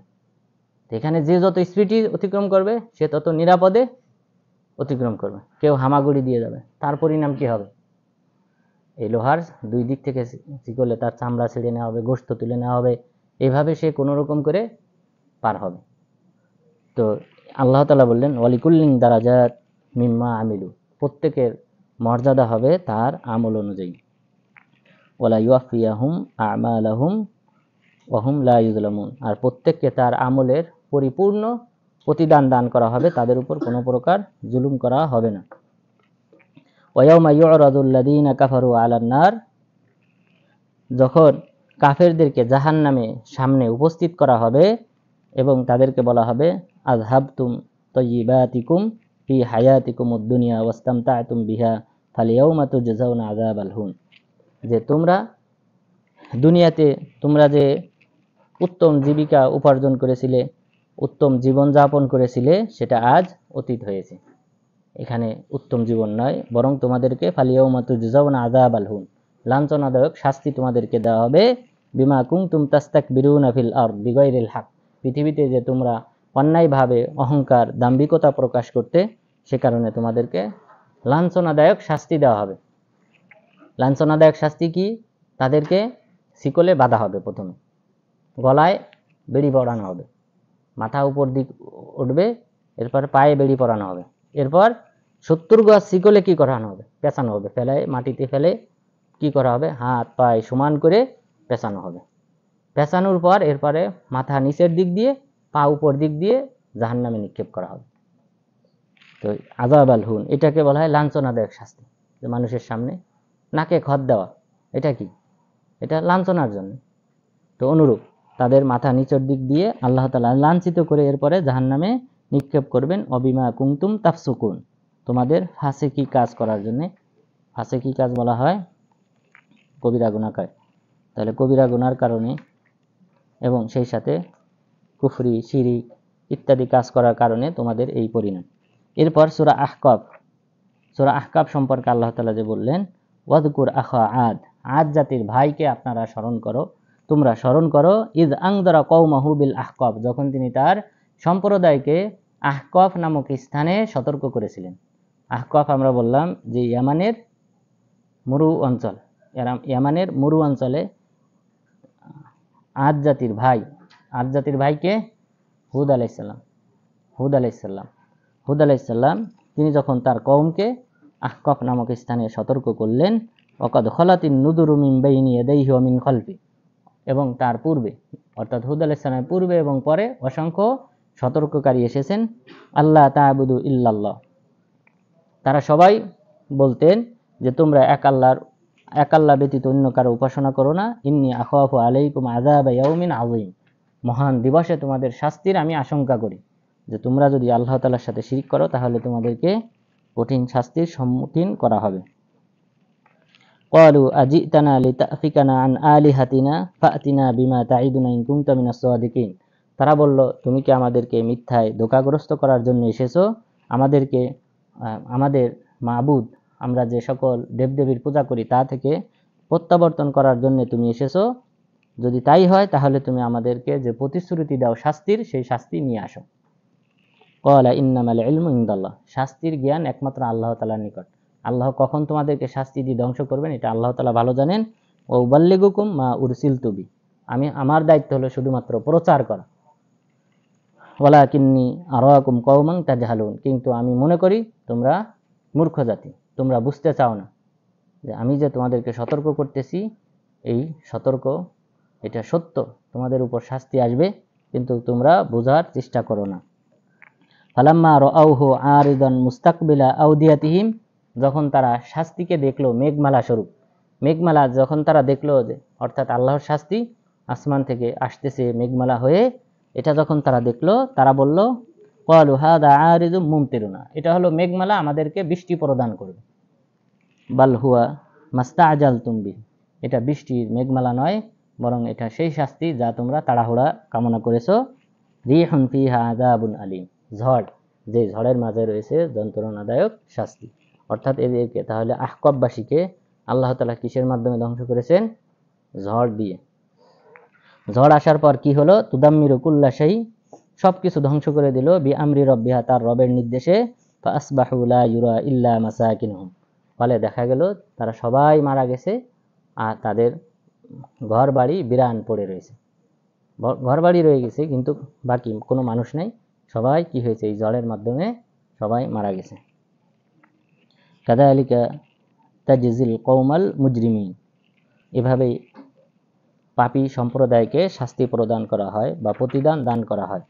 এখানে যে যত স্পিডে অতিক্রম করবে সে তত নিরাপদে অতিক্রম করবে। কেউ হামাগুড়ি দিয়ে যাবে, তার পরিণাম কি হবে? এই লোহার দুই দিক থেকে চিকলে তার চামড়া ছিঁড়ে নেওয়া হবে, গোশত তুলে নেওয়া হবে, এভাবে সে কোনো রকম করে পার হবে। তো আল্লাহ তাআলা বললেন ওয়ালিকুল্লিন দারাজাত মিম্মা আমিলু, প্রত্যেকের মর্যাদা হবে তার আমল অনুযায়ী। ওয়ালা ইউয়াফিয়াহুম আমালাহুম ওয়া হুম লা ইউযলামুন, আর প্রত্যেককে তার আমলের পরিপূর্ণ প্রতিদান দান করা হবে, তাদের উপর কোনো প্রকার জুলুম করা হবে না। ওয়ায়াউমা ইউরাদুল লাযীনা কাফারু আলান নার, যখন কাফেরদেরকে জাহান্নামে সামনে উপস্থিত করা হবে, এবং তাদেরকে বলা হবে আযহাবতুম তাইয়্যিবাতিকুম ফি হায়াতিকুমুদ দুনিয়া ওয়াস্তামতা'তুম বিহা ফালইয়াউমা তুজজাউনা আযাবাল হুন, যে দুনিয়াতে তোমরা যে উত্তম জীবিকা উপার্জন করেছিলে, উত্তম জীবন যাপন করেছিলে, সেটা আজ অতীত হয়েছে। এখানে উত্তম জীবন নয়, বরং তোমাদেরকে ফালিয়াউমা তুজজাউনা আযাবাল হুন, লাঞ্ছনাদায়ক শাস্তি তোমাদেরকে দেওয়া হবে, বিমা কুনতুম তাস্তাকবিরুনা ফিল আরদ বিগাইরিল হক, পৃথিবীতে যে তোমরা অন্যায়ভাবে অহংকার দাম্ভিকতা প্রকাশ করতে, সে কারণে তোমাদেরকে লাঞ্ছনাদায়ক শাস্তি দেওয়া হবে। লাঞ্ছনাদায়ক শাস্তি কি? তাদেরকে শিকলে বাঁধা হবে, প্রথমে গলায় বেড়ি পরানো হবে, মাথা উপর দিক উঠবে, এরপর পায়ে বেড়ি পরানো হবে, এরপর 70 গজ শিকলে কি করানো হবে? পেঁচানো হবে, ফেলে মাটিতে ফেলে কি করা হবে? হাত পায়ে সমান করে পেঁচানো হবে। পেঁচানোর পর এরপরে মাথা নিচের দিক দিয়ে পা উপর দিক দিয়ে জাহান্নামে নিক্ষেপ করা হবে। তো আযাবাল হুন, এটাকে বলা হয় লাঞ্ছনাদায়ক শাস্তি। যে মানুষের সামনে নাকে খত দেওয়া, এটা কি? এটা লাঞ্ছনার জন্য। তো অনুরূপ তাদের মাথা নিচের দিক দিয়ে আল্লাহ তাআলা লাঞ্ছিত করে এরপরে জাহান্নামে নিক্ষেপ করবেন। অবিমা কুনতুম তাফসুকুন, তোমাদের ফাসিকি কাজ করার জন্য। ফাসিকি কাজ বলা হয় কবিরা গুনাহকে, তাহলে কবিরা গুনার কারণে এবং সেই সাথে কুফরি শিরিক ইত্যাদি কাজ করার কারণে তোমাদের এই পরিণাম। এরপর সূরা আহকাফ সম্পর্কে আল্লাহ তাআলা যে বললেন, ওয়াযকুর আখা আদ, আদ জাতির ভাইকে আপনারা তোমরা স্মরণ করো, ইয আনযারা কওমাহু বিল আহকাফ, যখন তিনি তার সম্প্রদায়কে আহকাফ নামক স্থানে সতর্ক করেছিলেন। আহকাফ আমরা বললাম যে ইয়ামানের মরু অঞ্চলে আদ জাতির ভাইকে হুদ আলাইহিসসালাম তিনি যখন তার কওমকে আহকাফ নামক স্থানে সতর্ক করলেন, ওয়াকাদ খালাতিন নুযুরু মিন বাইনি ইয়াদাইহি ওয়া মিন খালফি, এবং তার পূর্বে অর্থাৎ হুদ আলাইহিস সালামের পূর্বে এবং পরে অসংখ্য সতর্ককারী এসেছেন। আল্লাহ তা'বুদু ইল্লাল্লাহ, তারা সবাই বলতেন যে তোমরা এক আল্লাহ ব্যতীত অন্য কারো উপাসনা করো না। ইন্নী আখাফু আলাইকুম আযাবা ইয়াউমিন আযীম, মহান দিবসে তোমাদের শাস্তির আমি আশঙ্কা করি। যে তোমরা যদি আল্লাহ তাআলার সাথে শিরক করো তাহলে তোমাদেরকে কঠিন শাস্তির সম্মুখীন করা হবে। ক্বালু আজিতানা লিতাফিকানা আন আলিহাতিনা ফাতিনা বিমা তাইদুনা ইন কুনতা মিনাস সাদিকিন, তারা বলল, তুমি কি আমাদেরকে মিথ্যায় ধোঁকাগ্রস্ত করার জন্য এসেছো? আমাদের মাবুদ, আমরা যে সকল দেবদেবীর পূজা করি তা থেকে প্রত্যাবর্তন করার জন্য তুমি এসেছো? যদি তাই হয় তাহলে তুমি আমাদেরকে যে প্রতিশ্রুতি দাও শাস্তির, সেই শাস্তি নিয়ে আসো। ক্বালা ইন্নামাল ইলমু ইনদাল্লাহ, শাস্তির জ্ঞান একমাত্র আল্লাহ তাআলার নিকট। আল্লাহ কখন তোমাদেরকে শাস্তি দিয়ে ধ্বংস করবেন এটা আল্লাহ তাআলা ভালো জানেন। ওয়া উবাল্লিগুকুম মা উরসিলতু বি, আমার দায়িত্ব হলো শুধুমাত্র প্রচার করা। ওয়ালাকিন্নী আরাকুম কওমান তাজহালুন, কিন্তু আমি মনে করি তোমরা মূর্খ জাতি, তোমরা বুঝতে চাও না যে আমি যে তোমাদেরকে সতর্ক করতেছি, এই সতর্ক এটা সত্য, তোমাদের উপর শাস্তি আসবে, কিন্তু তোমরা বোঝার চেষ্টা করো না। ফালাম্মা রাআউহু আরিদান মুস্তাকবিলা আউদিয়াতিহিম, যখন তারা শাস্তিকে দেখলো মেঘমালা যখন তারা দেখলো, যে অর্থাৎ আল্লাহর শাস্তি আসমান থেকে আসতেছে মেঘমালা হয়ে, এটা যখন তারা দেখলো, তারা বলল, ক্বালু হাযা আরিদুম মুমতিরুনা, এটা হলো মেঘমালা, আমাদেরকে বৃষ্টি প্রদান করবে। বাল হুয়া মাস্তাআজালতুম বি, এটা বৃষ্টির মেঘমালা নয়, বরং এটা সেই শাস্তি যা তোমরা তাড়াহুড়া কামনা করেছো। রিহুন ফিহা আযাবুন আলীম, ঝড়, যে ঝড়ের মাঝে রয়েছে যন্ত্রণাদায়ক শাস্তি। অর্থাৎ এদেরকে তাহলে আহকাফবাসীকে আল্লাহ তাআলা কিসের মাধ্যমে ধ্বংস করেছেন? ঝড় দিয়ে। ঝড় আসার পর কি হলো? তুদাম্মিরু কুল্লা শাই, সবকিছু ধ্বংস করে দিল, বিআমরি রব্বিহা, তার রবের নির্দেশে। ফাআসবাহু লা ইউরা ইল্লা মাসাকিনুহুম, ফলে দেখা গেল তারা সবাই মারা গেছে আর তাদের ঘর বাড়ি বিরান পড়ে রয়েছে। ঘর বাড়ি রয়ে গেছে কিন্তু বাকি কোনো মানুষ নাই, সবাই কি হয়েছে? এই ঝড়ের মাধ্যমে সবাই মারা গেছে। কাযালিকা তাজজিল কওমাল মুজরিমিন, এভাবেই পাপী সম্প্রদায়কে শাস্তি প্রদান করা হয় বা প্রতিদান দান করা হয়।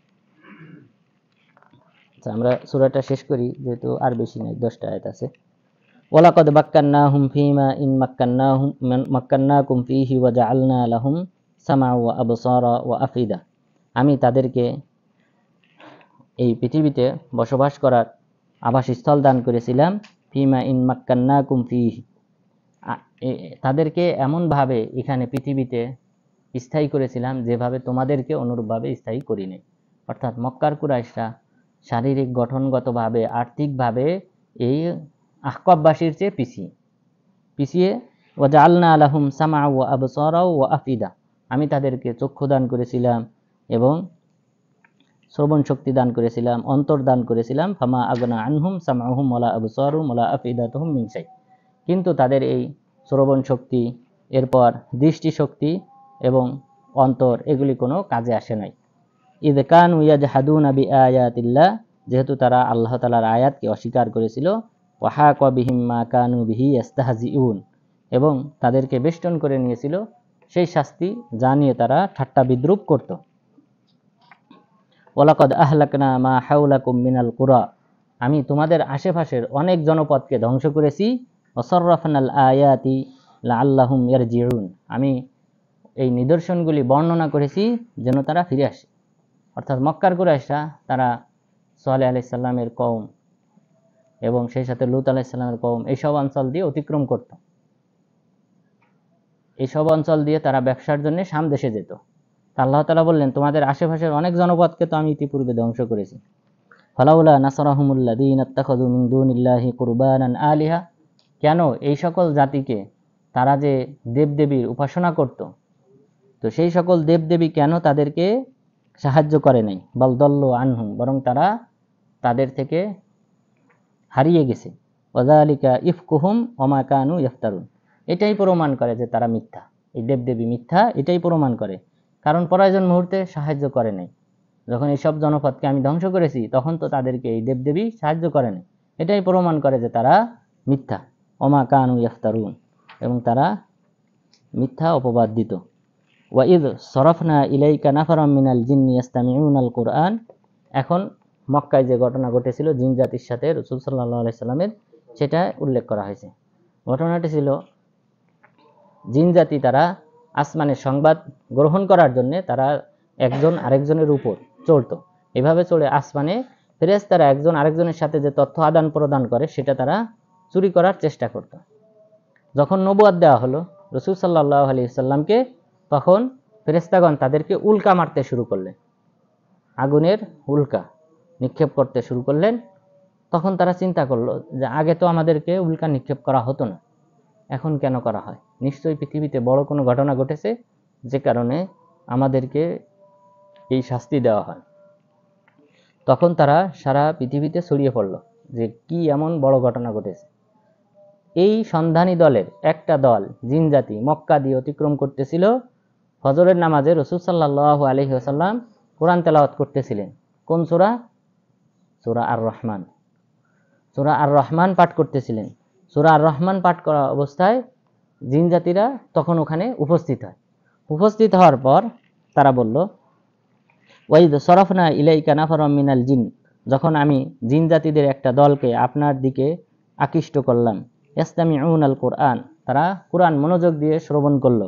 আচ্ছা, আমরা সূরাটা শেষ করি, যেহেতু আর বেশি নাই, 10টা আয়াত আছে। ওয়ালাকাদ মাক্কান্নাহুম ফীমা ইন মাক্কান্নাকুম ফীহি ওয়া জাআলনা লাহুম সামআ ওয়া আবসারা ওয়া আফিদা, আমি তাদেরকে এই পৃথিবীতে বসবাস করার আবাসস্থল দান করেছিলাম, ফিমা ইন মাক্কান্নাকুম ফিহি, তাদেরকে এমনভাবে এখানে পৃথিবীতে স্থায়ী করেছিলাম যেভাবে তোমাদেরকে অনুরূপভাবে স্থায়ী করিনি। অর্থাৎ মক্কার কুরাইশরা শারীরিক গঠনগতভাবে, আর্থিকভাবে এই আহকাববাসীর চেয়ে পিছিয়ে ওয়াজআলনা লাহুম সামআ ওয়া আবসারা ওয়া আফিদা, আমি তাদেরকে চক্ষু দান করেছিলাম এবং শ্রবণ শক্তি দান করেছিলাম, অন্তর দান করেছিলাম। ফামা আগনা আনহুম সামআহুম ওয়ালা আবসারুহুম ওয়ালা আফিদাতুহুম মিন শাই, কিন্তু তাদের এই শ্রবণ শক্তি, এরপর দৃষ্টি শক্তি এবং অন্তর, এগুলি কোনো কাজে আসে নাই। ইদ কানু ইয়াজহাদুনা বিআয়াতিল্লাহ, যেহেতু তারা আল্লাহ তাআলার আয়াতকে অস্বীকার করেছিল। ওয়া হাকা বিহিম মা কানু বিহি ইস্তাহজিউন, এবং তাদেরকে বেষ্টন করে নিয়েছিল সেই শাস্তি যা নিয়ে তারা ঠাট্টা বিদ্রুপ করত। ওয়ালাকাদ আহলাকনা মা হাওলাকুম মিনাল কুরা, আমি তোমাদের আশেপাশের অনেক জনপদকে ধ্বংস করেছি। ওয়াসাররাফনাল আয়াতি লাআল্লাহুম ইয়ারজিউন, আমি এই নিদর্শনগুলি বর্ণনা করেছি যেন তারা ফিরে আসে। অর্থাৎ মক্কার কুরাইশরা তারা সালেহ আলাইহিস সালামের কওম এবং সেই সাথে লূত আলাইহিস সালামের কওম এইসব অঞ্চল দিয়ে অতিক্রম করত। এইসব অঞ্চল দিয়ে তারা ব্যবসার জন্য শাম দেশে যেত। আল্লাহ তাআলা বললেন, তোমাদের আশেপাশের অনেক জনপদকে তো আমি ইতিপূর্বে ধ্বংস করেছি। ফালাউলা নাসারাহুমুল্লাযীনা ইত্তাখাযু মিন দুনিল্লাহি কুরবানান আলিহা, কেন এই সকল জাতিকে তারা যে দেবদেবীর উপাসনা করত, তো সেই সকল দেবদেবী কেন তাদেরকে সাহায্য করে নাই? বাল দাল্লু আনহুম, বরং তারা তাদের থেকে হারিয়ে গেছে। ওয়াযালিকা ইফকুহুম ওয়া মা কানু ইফতারুন, এটাই প্রমাণ করে যে তারা মিথ্যা, এই দেবদেবী মিথ্যা, এটাই প্রমাণ করে। কারণ প্রয়োজন মুহূর্তে সাহায্য করে নাই। যখন এইসব জনপদকে আমি ধ্বংস করেছি তখন তো তাদেরকে এই দেবদেবী সাহায্য করে নাই, এটাই প্রমাণ করে যে তারা মিথ্যা। ওয়া মা কানু ইফতারুন, এবং তারা মিথ্যা অপবাদ দিত। ওয়াইদ সরফনা ইলাইকা নাফারাম মিনাল জিন্নি ইয়াস্তামিউনাল কুরআন, এখন মক্কায় যে ঘটনা ঘটেছিল জিন জাতির সাথে রাসূল সাল্লাল্লাহু আলাইহি সাল্লামের, সেটা উল্লেখ করা হয়েছে। ঘটনাটি ছিল, জিন জাতি তারা আসমানের সংবাদ গ্রহণ করার জন্য তারা একজন আরেকজনের উপর চড়ত। এভাবে চড়ে আসমানে ফেরেশতারা একজন আরেকজনের সাথে যে তথ্য আদান প্রদান করে সেটা তারা চুরি করার চেষ্টা করত। যখন নবুয়ত দেওয়া হলো রাসূল সাল্লাল্লাহু আলাইহি সাল্লামকে, তখন ফেরেশতাগণ তাদেরকে উল্কা মারতে শুরু করলেন, আগুনের উল্কা নিক্ষেপ করতে শুরু করলেন। তখন তারা চিন্তা করলো যে আগে তো আমাদেরকে উল্কা নিক্ষেপ করা হতো না, এখন কেন করা হয়? নিশ্চয়ই পৃথিবীতে বড় কোনো ঘটনা ঘটেছে যে কারণে আমাদেরকে এই শাস্তি দেওয়া হয়। তখন তারা সারা পৃথিবীতে ছড়িয়ে পড়ল যে কি এমন বড় ঘটনা ঘটেছে। এই সন্ধানী দলের একটা দল জিন জাতি মক্কা দিয়ে অতিক্রম করতেছিল। ফজরের নামাজে রাসূল সাল্লাল্লাহু আলাইহি ওয়াসাল্লাম কোরআন তেলাওয়াত করতেছিলেন। কোন সূরা? সূরা আর রহমান। সূরা আর রহমান পাঠ করতেছিলেন। সূরা আর রহমান পাঠ করা অবস্থায় জিন জাতিরা তখন ওখানে উপস্থিত হয়। উপস্থিত হওয়ার পর তারা বলল, ওয়াইদ সরফনা ইলাইকা নাফারাম মিনাল জিন, যখন আমি জিন জাতিদের একটা দলকে আপনার দিকে আকৃষ্ট করলাম। ইয়াস্তামিউনাল কুরআন, তারা কুরআন মনোযোগ দিয়ে শ্রবণ করলো।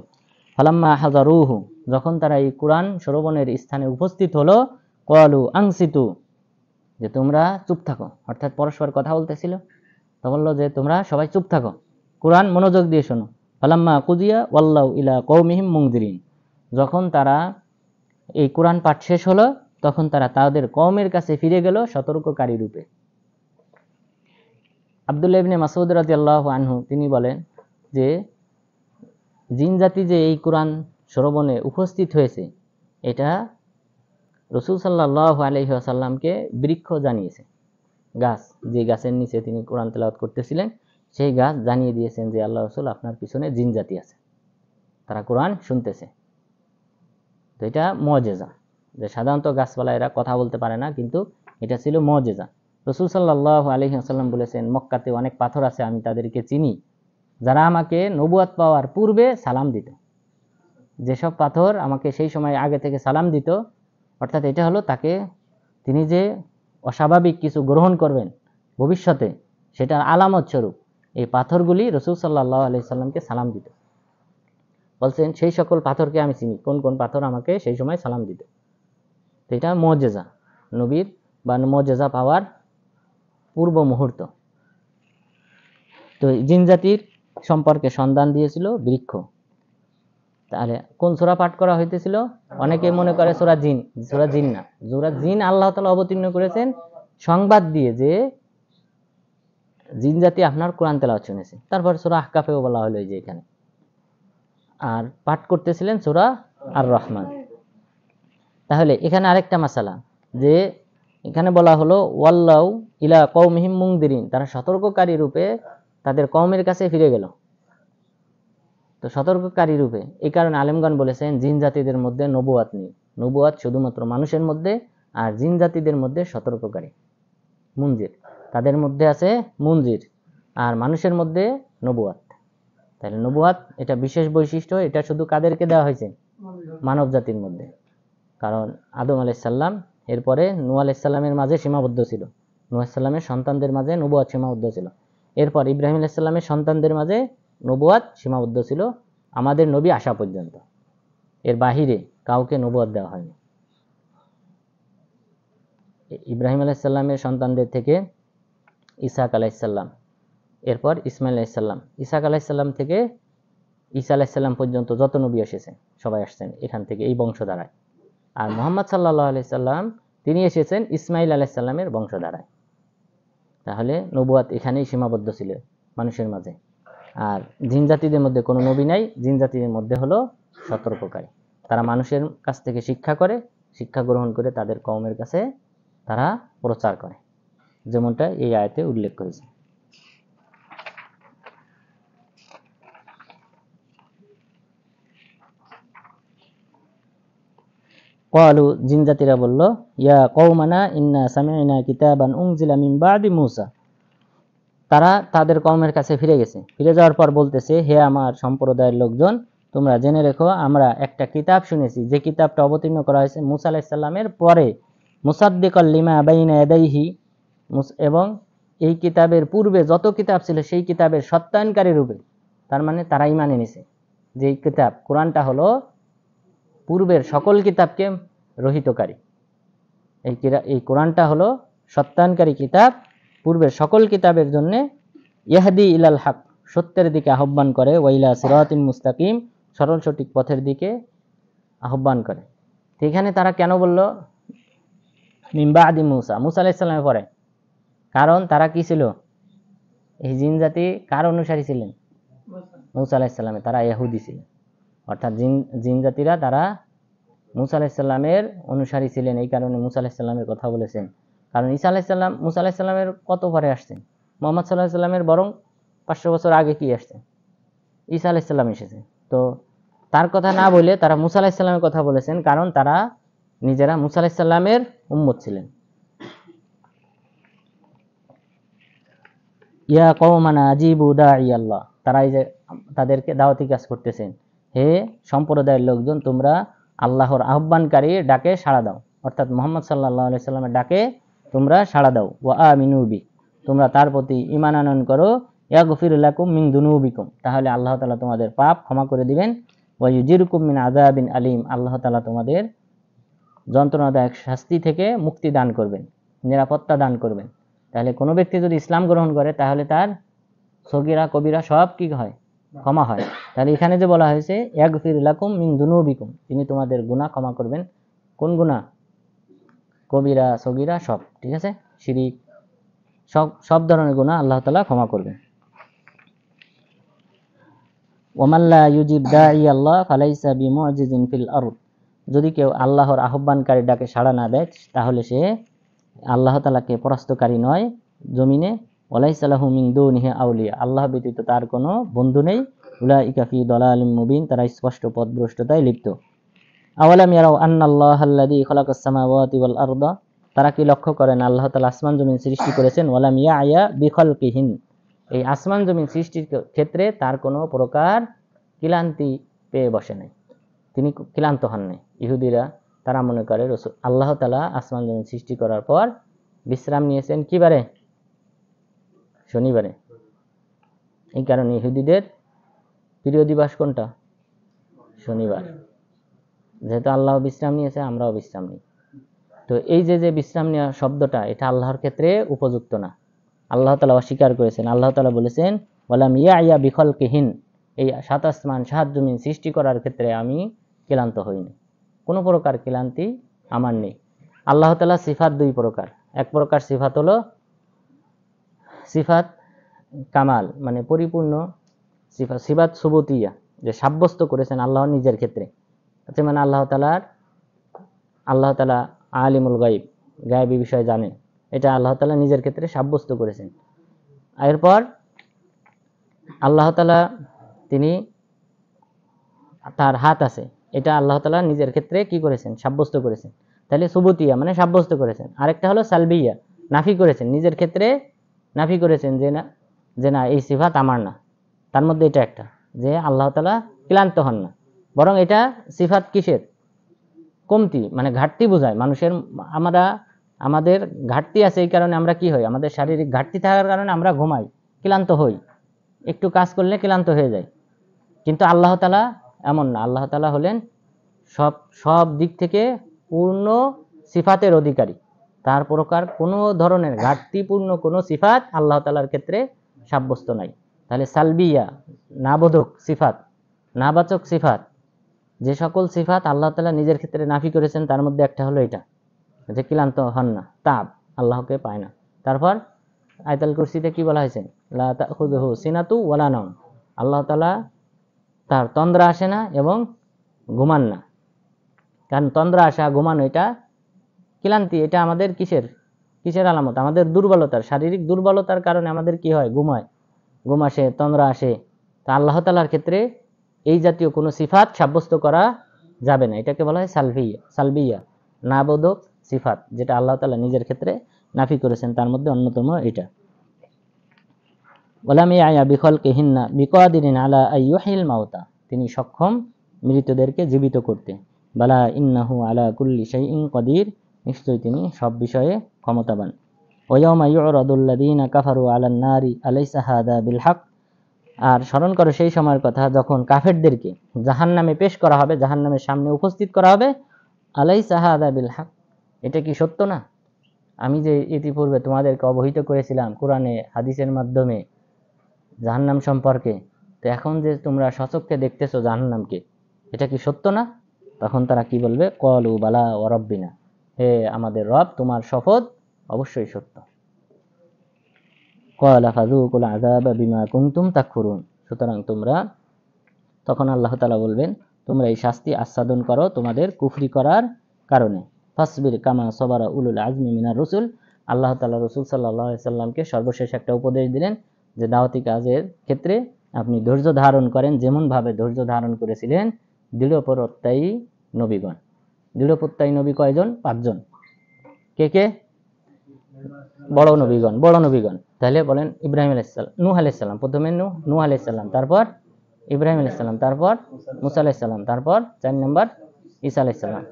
ফালাম্মা হাযারুহু, যখন তারা এই কুরআন শ্রবণের স্থানে উপস্থিত হলো, ক্বালু আনসিতু, যে তোমরা চুপ থাকো। অর্থাৎ পরস্পর কথা বলতেছিল, তো বললো যে তোমরা সবাই চুপ থাকো, কুরআন মনোযোগ দিয়ে শোনো। ফালাম্মা কুদিয়া ওয়াল্লাউ ইলা কওমিহিম মুনজিরিন, যখন তারা এই কুরআন পাঠ শেষ হলো তখন তারা তাদের কওমের কাছে ফিরে গেল সতর্ককারী রূপে। আব্দুল্লাহ ইবনে মাসউদ রাদিয়াল্লাহু আনহু তিনি বলেন যে জিন জাতি যে এই কুরআন শ্রবণে উপস্থিত হয়েছে, এটা রাসূল সাল্লাল্লাহু আলাইহি ওয়াসাল্লামকে বৃক্ষ জানিয়েছে। গাছ, যে গাছের নিচে তিনি কোরআন তেলাওয়াত করতেছিলেন, সেই গাছ জানিয়ে দিয়েছেন যে আল্লাহ রাসূল আপনার পিছনে জিন জাতি আছে, তারা কোরআন শুনতেছে। তো এটা মুজিজা, যে সাধারণত গাছপালা এরা কথা বলতে পারে না, কিন্তু এটা ছিল মুজিজা। রাসূল সাল্লাল্লাহু আলাইহি ওয়াসাল্লাম বলেছেন, মক্কাতে অনেক পাথর আছে, আমি তাদেরকে চিনি, যারা আমাকে নবুয়ত পাওয়ার পূর্বে সালাম দিত। যেসব পাথর আমাকে সেই সময় আগে থেকে সালাম দিত, অর্থাৎ এটা হলো তাকে, তিনি যে অস্বাভাবিক কিছু গ্রহণ করবেন ভবিষ্যতে, সেটার আলামত স্বরূপ এই পাথরগুলি রাসূল সাল্লাল্লাহু আলাইহি সাল্লামকে সালাম দিত। বলছেন সেই সকল পাথরকে আমি চিনি, কোন কোন পাথর আমাকে সেই সময় সালাম দিত। তো এটা মুজিজা, নবীর বা মুজিজা পাওয়ার পূর্ব মুহূর্ত। তো জিন জাতির সম্পর্কে সন্ধান দিয়েছিল বৃক্ষ। তাহলে কোন সূরা পাঠ করা হইতেছিল? অনেকে মনে করে সূরা জিন। সূরা জিন না, সূরা জিন আল্লাহ তাআলা অবতীর্ণ করেছেন সংবাদ দিয়ে যে জিন জাতি আপনার কোরআন তেলাওয়াত শুনেছে। তারপর সূরা আহকাফেও বলা হলো যে এখানে, আর পাঠ করতেছিলেন সূরা আর রহমান। তাহলে এখানে আরেকটা মাসালা, যে এখানে বলা হলো ওয়াল্লাউ ইলা কওমিহিম মুনদিরিন, তারা সতর্ককারী রূপে তাদের কওমের কাছে ফিরে গেল। তো সতর্ককারী রূপে, এই কারণে আলেমগণ বলেছেন জিন জাতিদের মধ্যে নবুয়াত নেই। নবুয়াত শুধুমাত্র মানুষের মধ্যে, আর জিন জাতিদের মধ্যে সতর্ককারী মুনজির, তাদের মধ্যে আছে মুনজির, আর মানুষের মধ্যে নবুয়াত। তাহলে নবুয়াত এটা বিশেষ বৈশিষ্ট্য, এটা শুধু কাদেরকে দেওয়া হয়েছে? মানব জাতির মধ্যে। কারণ আদম আলাইহিস সালাম, এরপরে নূহ আলাইহিস সালামের মাঝে সীমাবদ্ধ ছিল, নূহ আলাইহিস সালামের সন্তানদের মাঝে নবুয়াত সীমাবদ্ধ ছিল। এরপর ইব্রাহিম আলাইহিস সালামের সন্তানদের মাঝে নবুয়াত সীমাবদ্ধ ছিল আমাদের নবী আসা পর্যন্ত। এর বাহিরে কাউকে নবুয়াত দেওয়া হয়নি। ইব্রাহিম আলাইহিস সালামের সন্তানদের থেকে ইসহাক আলাইহিস সালাম, এরপর ইসমাইল আলাইহিস সালাম, ইসহাক আলাইহিস সালাম থেকে ঈসা আলাইহিস সালাম পর্যন্ত যত নবী এসেছেন সবাই আসছেন এখান থেকে, এই বংশধারায়। আর মুহাম্মদ সাল্লাল্লাহু আলাইহি সাল্লাম তিনি এসেছেন ইসমাইল আলাইহিস সালামের বংশধারায়। তাহলে নবুয়াত এখানেই সীমাবদ্ধ ছিল মানুষের মাঝে। আর জিন জাতিদের মধ্যে কোনো নবী নাই। জিন জাতিদের মধ্যে হলো সতর্ককারী, তারা মানুষের কাছ থেকে শিক্ষা করে, শিক্ষা গ্রহণ করে তাদের কওমের কাছে তারা প্রচার করে, যেমনটা এই আয়াতে উল্লেখ করেছে। ক্বালু, জিন জাতিরা বলল, ইয়া কওমানা ইন্না সামি'না কিতাবান উনজিলা মিন বাদি মূসা। তারা তাদের কওমের কাছে ফিরে গেছে। ফিরে যাওয়ার পর বলতেছে, হে আমার সম্প্রদায়ের লোকজন, তোমরা জেনে রেখো আমরা একটা কিতাব শুনেছি, যে কিতাবটা অবতীর্ণ করা হয়েছে মূসা আলাইহিস সালামের পরে, মুসাদ্দিকাল লিমা বাইনা ইয়াদাইহি, এবং এই কিতাবের পূর্বে যত কিতাব ছিল সেই কিতাবের সত্যায়নকারী রূপে। তার মানে তারাই মানে নিছে যে এই কিতাব কোরআনটা হলো পূর্বের সকল কিতাবকে রহিতকারী। এই কোরআনটা হলো সত্যায়নকারী কিতাব, পূর্বের সকল কিতাবের জন্য। ইয়াহদি ইলাল হক, সত্যের দিকে আহ্বান করে, ওয়াইলা সিরাতিন মুস্তাকিম, সরল সঠিক পথের দিকে আহ্বান করে। এখানে তারা কেন বলল মিন বাদি মূসা, মূসা আলাইহিস সালামের পরে? কারণ তারা কি ছিল? এই জিন জাতি কার অনুসারী ছিলেন? মূসা আলাইহিস সালামের। তারা ইহুদি ছিলেন, অর্থাৎ জিন জাতিরা তারা মূসা আলাইহিস সালামের অনুসারী ছিলেন। এই কারণে মূসা আলাইহিস সালামের কথা বলেছেন। কারণ ঈসা আলাইহিস সালাম মূসা আলাইহিস সালামের কত পরে আসছেন? মুহাম্মদ সাল্লাল্লাহু আলাইহি সাল্লামের বরং 500 বছর আগে কি আসছেন? ঈসা আলাইহিস সালাম এসেছে। তো তার কথা না বলে তারা মূসা আলাইহিস সালামের কথা বলেছেন, কারণ তারা নিজেরা মূসা আলাইহিস সালামের উম্মত ছিলেন। ইয়া কওমানা আজিবু দাঈ আল্লাহ, তারা এই যে তাদেরকে দাওয়াতি কাজ করতেছেন, হে সম্প্রদায়ের লোকজন, তোমরা আল্লাহর আহ্বানকারী ডাকে সাড়া দাও, অর্থাৎ মুহাম্মদ সাল্লাল্লাহু আলাইহি সাল্লামের ডাকে তোমরা সাড়া দাও। ওয়া আমিনু বি, তোমরা তার প্রতি ঈমান আনয়ন করো। ইয়াগফির লাকুম মিন দুনুবিকুম, তাহলে আল্লাহ তাআলা তোমাদের পাপ ক্ষমা করে দিবেন। ওয়া ইউজিরকুম মিন আযাবিন আলীম, আল্লাহ তাআলা তোমাদের যন্ত্রণাদায়ক শাস্তি থেকে মুক্তি দান করবেন, নিরাপত্তা দান করবেন। তাহলে কোনো ব্যক্তি যদি ইসলাম গ্রহণ করে তাহলে তার সগীরা কবিরা সব কি হয়? ক্ষমা হয়। তাহলে এখানে যে বলা হয়েছে ইয়াগফির লাকুম মিন দুনুবিকুম, তিনি তোমাদের গুনাহ ক্ষমা করবেন। কোন গুনাহ? কবিরা সগীরা সব, ঠিক আছে, শিরিক, সব ধরনের গুনাহ আল্লাহ তাআলা ক্ষমা করবেন। ওয়ামান লা ইউজিব দাঈ আল্লাহ ফালাইসা বিমুজিজিন ফিল আরদ, যদি কেউ আল্লাহর আহ্বানকারী ডাকে সাড়া না দেয় তাহলে সে আল্লাহ তাআলাকে পরাস্তকারী নয় জমিনে। ওয়ালাইসা লাহু মিন দুনিহি আউলিয়া, আল্লাহ ব্যতীত তার কোনো বন্ধু নেই। উলাইকা ফি দালালিম মুবিন, তারা স্পষ্ট পথভ্রষ্টতায় লিপ্ত। আওয়ালাম ইয়ারাউ আন্নাল্লাহাল্লাযী খালাকাস সামাওয়াতি ওয়াল আরদা, তারা কি লক্ষ্য করেন আল্লাহ তাআলা আসমান জমিন সৃষ্টি করেছেন। ওয়ালাম ইয়ায়া বিখালকিহিন, এই আসমান জমিন সৃষ্টির ক্ষেত্রে তার কোনো প্রকার ক্লান্তি পেয়ে বসে নাই, তিনি ক্লান্ত হন নাই। ইহুদিরা তারা মনে করে আল্লাহ তাআলা আসমান জমিন সৃষ্টি করার পর বিশ্রাম নিয়েছেন কি বারে? শনিবারে। এই কারণে ইহুদিদের প্রিয় দিবস কোনটা? শনিবার। যেহেতু আল্লাহ বিশ্রাম নিয়েছে, আমরাও বিশ্রাম নিই। তো এই যে বিশ্রাম নেওয়া শব্দটা, এটা আল্লাহর ক্ষেত্রে উপযুক্ত না। আল্লাহ তাআলা অস্বীকার করেছেন। আল্লাহ তাআলা বলেছেন, ওয়ালাম ইয়াইয়া বিখলকিহিন, এই 7 আসমান 7 জমিন সৃষ্টি করার ক্ষেত্রে আমি ক্লান্ত হইনি, কোনো প্রকার ক্লান্তি আমার নেই। আল্লাহ তাআলা সিফাত 2 প্রকার। এক প্রকার সিফাত হলো সিফাত কামাল, মানে পরিপূর্ণ সিফাত, সিফাত সুবুতিয়া, যে সাব্যস্ত করেছেন আল্লাহ নিজের ক্ষেত্রে। মানে আল্লাহ তাআলা আলিমুল গায়ব, গায়বী বিষয় জানেন, এটা আল্লাহ তাআলা নিজের ক্ষেত্রে সাব্যস্ত করেছেন। এরপর আল্লাহ তাআলা তিনি তার হাত আছে, এটা আল্লাহ তাআলা নিজের ক্ষেত্রে কি করেছেন? সাব্যস্ত করেছেন। তাহলে সুবুতিয়া মানে সাব্যস্ত করেছেন। আরেকটা হলো সালবিয়া, নাফি করেছেন, নিজের ক্ষেত্রে নাফি করেছেন যে না এই সিফাত আমার না। তার মধ্যে এটা একটা, যে আল্লাহ তাআলা ক্লান্ত হন না, বরং এটা সিফাত কিসের? কমতি, মানে ঘাটতি বোঝায়। আমাদের ঘাটতি আছে, এই কারণে আমরা কি হই? আমাদের শারীরিক ঘাটতি থাকার কারণে আমরা ঘুমাই, ক্লান্ত হই, একটু কাজ করলে ক্লান্ত হয়ে যায়। কিন্তু আল্লাহ তাআলা এমন না। আল্লাহ তাআলা হলেন সব দিক থেকে পূর্ণ সিফাতের অধিকারী। তার প্রকার কোনো ধরনের ঘাটতিপূর্ণ কোনো সিফাত আল্লাহ তাআলার ক্ষেত্রে সাব্যস্ত নাই। তাহলে সালবিয়া, নাবোধক সিফাত, নাবাচক সিফাত, যে সকল সিফাত আল্লাহ তাআলা নিজের ক্ষেত্রে নাফি করেছেন, তার মধ্যে একটা হলো এটা, যে ক্লান্ত হন না, তাব আল্লাহকে পায় না। তারপর আয়াতুল কুরসিতে কি বলা হয়েছে? লা তাখুযুহু সিনাতু ওয়ালা নাওম, আল্লাহ তাআলা তার তন্দ্রা আসে না এবং ঘুমান না। কারণ তন্দ্রা আসা, ঘুমানো, এটা ক্লান্তি, এটা আমাদের কিসের আলামত? আমাদের দুর্বলতার, শারীরিক দুর্বলতার কারণে আমাদের কি হয়? ঘুম আসে, তন্দ্রা আসে। তা আল্লাহ তাআলার ক্ষেত্রে এই জাতীয় কোনো সিফাত সাব্যস্ত করা যাবে না। এটাকে বলা হয় সালবিয়া, নাবোধক সিফাত, যেটা আল্লাহ তাআলা নিজের ক্ষেত্রে নাফি করেছেন, তার মধ্যে অন্যতম এটা। ওয়ালাম ইয়ায়া বিখলকিহিন্না বিকাদিরিন আলা আইয়ুহিল মাউতা, তিনি সক্ষম মৃতদেরকে জীবিত করতে। বালা ইন্নাহু আলা কুল্লি শাইইন কাদির, নিশ্চয়ই তিনি সব বিষয়ে ক্ষমতাবান। ওয়ায়াউমা ইউরাদুল লাযীনা কাফারু আলান নারি আলাইসা হাদা বিল হক, আর স্মরণ করো সেই সময়ের কথা যখন কাফেরদেরকে জাহান্নামে পেশ করা হবে, জাহান্নামের সামনে উপস্থিত করা হবে। আলাইসা হাদা বিল হক, এটা কি সত্য না? আমি যে ইতিপূর্বে তোমাদেরকে অবহিত করেছিলাম কোরআনে হাদিসের মাধ্যমে জাহান্নাম সম্পর্কে, তো এখন যে তোমরা সচক্ষে দেখতেছো জাহান্নামকে, এটা কি সত্য না? তখন তারা কি বলবে? ক্বালু বালা ওয়া রাব্বিনা, হে আমাদের রব, তোমার শপথ অবশ্যই সত্য। ক্বালা ফাযুকুল আযাবা বিমা কুনতুম তাকফুরুন, সুতরাং তোমরা, তখন আল্লাহ তাআলা বলবেন, তোমরা এই শাস্তি আস্বাদন করো তোমাদের কুফরি করার কারণে। ফাসবির কামা সাবারা উলুল আজমি মিনার রাসূল, আল্লাহ তাআলা রাসূল সাল্লাল্লাহু আলাইহি সাল্লামকে সর্বশেষ একটা উপদেশ দিলেন, যে দাওয়াতি কাজের ক্ষেত্রে আপনি ধৈর্য ধারণ করেন, যেমন ভাবে ধৈর্য ধারণ করেছিলেন দৃঢ়প্রত্যয়ী নবীগণ। দৃঢ়প্রত্যয়ী নবী কয়জন? 5 জন। কে? বড় নবীগণ। তাহলে বলেন ইব্রাহিম আলাইহিস সালাম, নূহ আলাইহিস সালাম, প্রথমে নূহ আলাইহিস সালাম, তারপর ইব্রাহিম আলাইহিস সালাম, তারপর মুসা আলাইহিস সালাম, তারপর 4 নম্বর ঈসা আলাইহিস সালাম,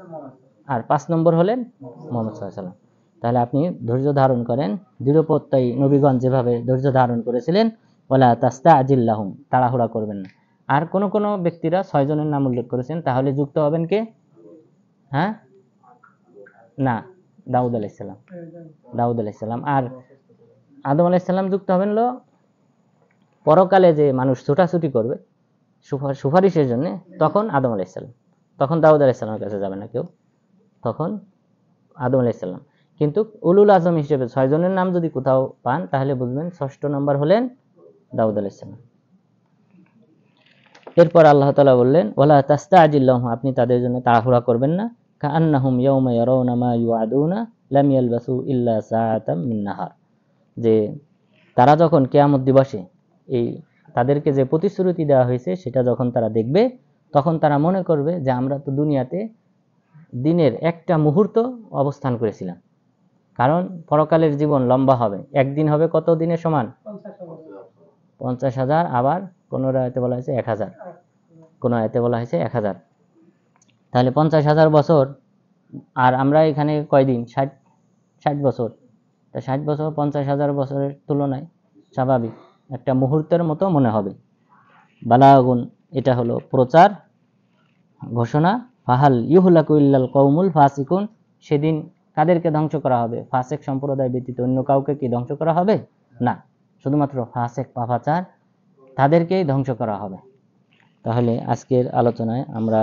আর 5 নম্বর হলেন মুহাম্মদ সাল্লাল্লাহু আলাইহি সাল্লাম। তাহলে আপনি ধৈর্য ধারণ করেন দৃঢ়প্রত্যয়ী নবীগণ যেভাবে ধৈর্য ধারণ করেছিলেন। ওয়ালা তাস্তাজিল লাহুম, তাড়াহুড়া করবেন না। আর কোন ব্যক্তিরা 6 জনের নাম উল্লেখ করেছেন, তাহলে যুক্ত হবেন কে? হ্যাঁ, না, দাউদ আলাইহিস সালাম আর আদম আলাইহিস সালাম যুক্ত হবেন। পরকালে যে মানুষ ছুটাছুটি করবে সুপারিশের জন্য, তখন আদম আলাইহিস সালাম, তখন দাউদ আলাইহিস সালামের কাছে যাবে না কেউ, তখন আদম আলাইহিস সালাম। কিন্তু উলুল আজম হিসেবে 6 জনের নাম যদি কোথাও পান, তাহলে বুঝবেন 6ষ্ঠ নম্বর হলেন দাউদ আলাইহিস সালাম। এরপর আল্লাহ তাআলা বললেন, ওয়ালা তাস্তাজিল লাহুম, আপনি তাদের জন্য তাড়াহুড়া করবেন না। কাআন্নাহুম ইয়াউমা ইয়ারাউনা মা ইউআদুনা লাম ইয়ালবাসু ইল্লা সাআতাম মিন নাহার, যে তারা যখন কিয়ামত দিবসে এই তাদেরকে যে প্রতিশ্রুতি দেওয়া হয়েছে সেটা যখন তারা দেখবে, তখন তারা মনে করবে যে আমরা তো দুনিয়াতে দিনের একটা মুহূর্ত অবস্থান করেছিলাম। কারণ পরকালের জীবন লম্বা হবে, একদিন হবে কত দিনের সমান? 50,000, আবার কোন আয়াতে বলা হয়েছে 1,000, কোন আয়াতে বলা হয়েছে 1,000। তাহলে 50,000 বছর, আর আমরা এখানে কয়দিন? 60 বছর। তা 60 বছর 50,000 বছরের তুলনায় স্বাভাবিক একটা মুহূর্তের মতো মনে হবে। বালাগুন, এটা হলো প্রচার, ঘোষণা। ফাহাল ইউহলাকু ইল্লাল কওমুল ফাসিকুন, সেদিন কাদেরকে ধ্বংস করা হবে? ফাসেক সম্প্রদায় ব্যতীত অন্য কাউকে কি ধ্বংস করা হবে না, শুধুমাত্র ফাসেক পাপাচার তাদেরকেই ধ্বংস করা হবে। তাহলে আজকের আলোচনায় আমরা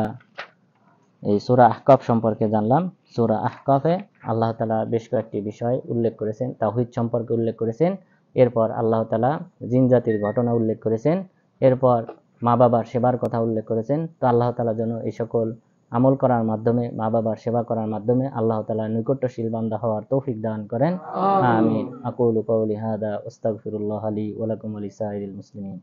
এই সূরা আহকাফ সম্পর্কে জানলাম। সূরা আহকাফে আল্লাহ তাআলা বেশ কয়েকটি বিষয় উল্লেখ করেছেন, তাওহীদ সম্পর্কে উল্লেখ করেছেন, এরপর আল্লাহ তাআলা জিন জাতির ঘটনা উল্লেখ করেছেন, এরপর মা বাবার সেবার কথা উল্লেখ করেছেন। তো আল্লাহ তাআলা যেন এই সকল আমল করার মাধ্যমে, মা বাবার সেবা করার মাধ্যমে আল্লাহ তাআলা নৈকট্যশীল বান্দা হওয়ার তৌফিক দান করেন। আমিন। আকুলু কাউলি হাদা ওয়াস্তাগফিরুল্লাহ লি ওয়া লাকুম ওয়া লিসাইরিল মুসলিমিন।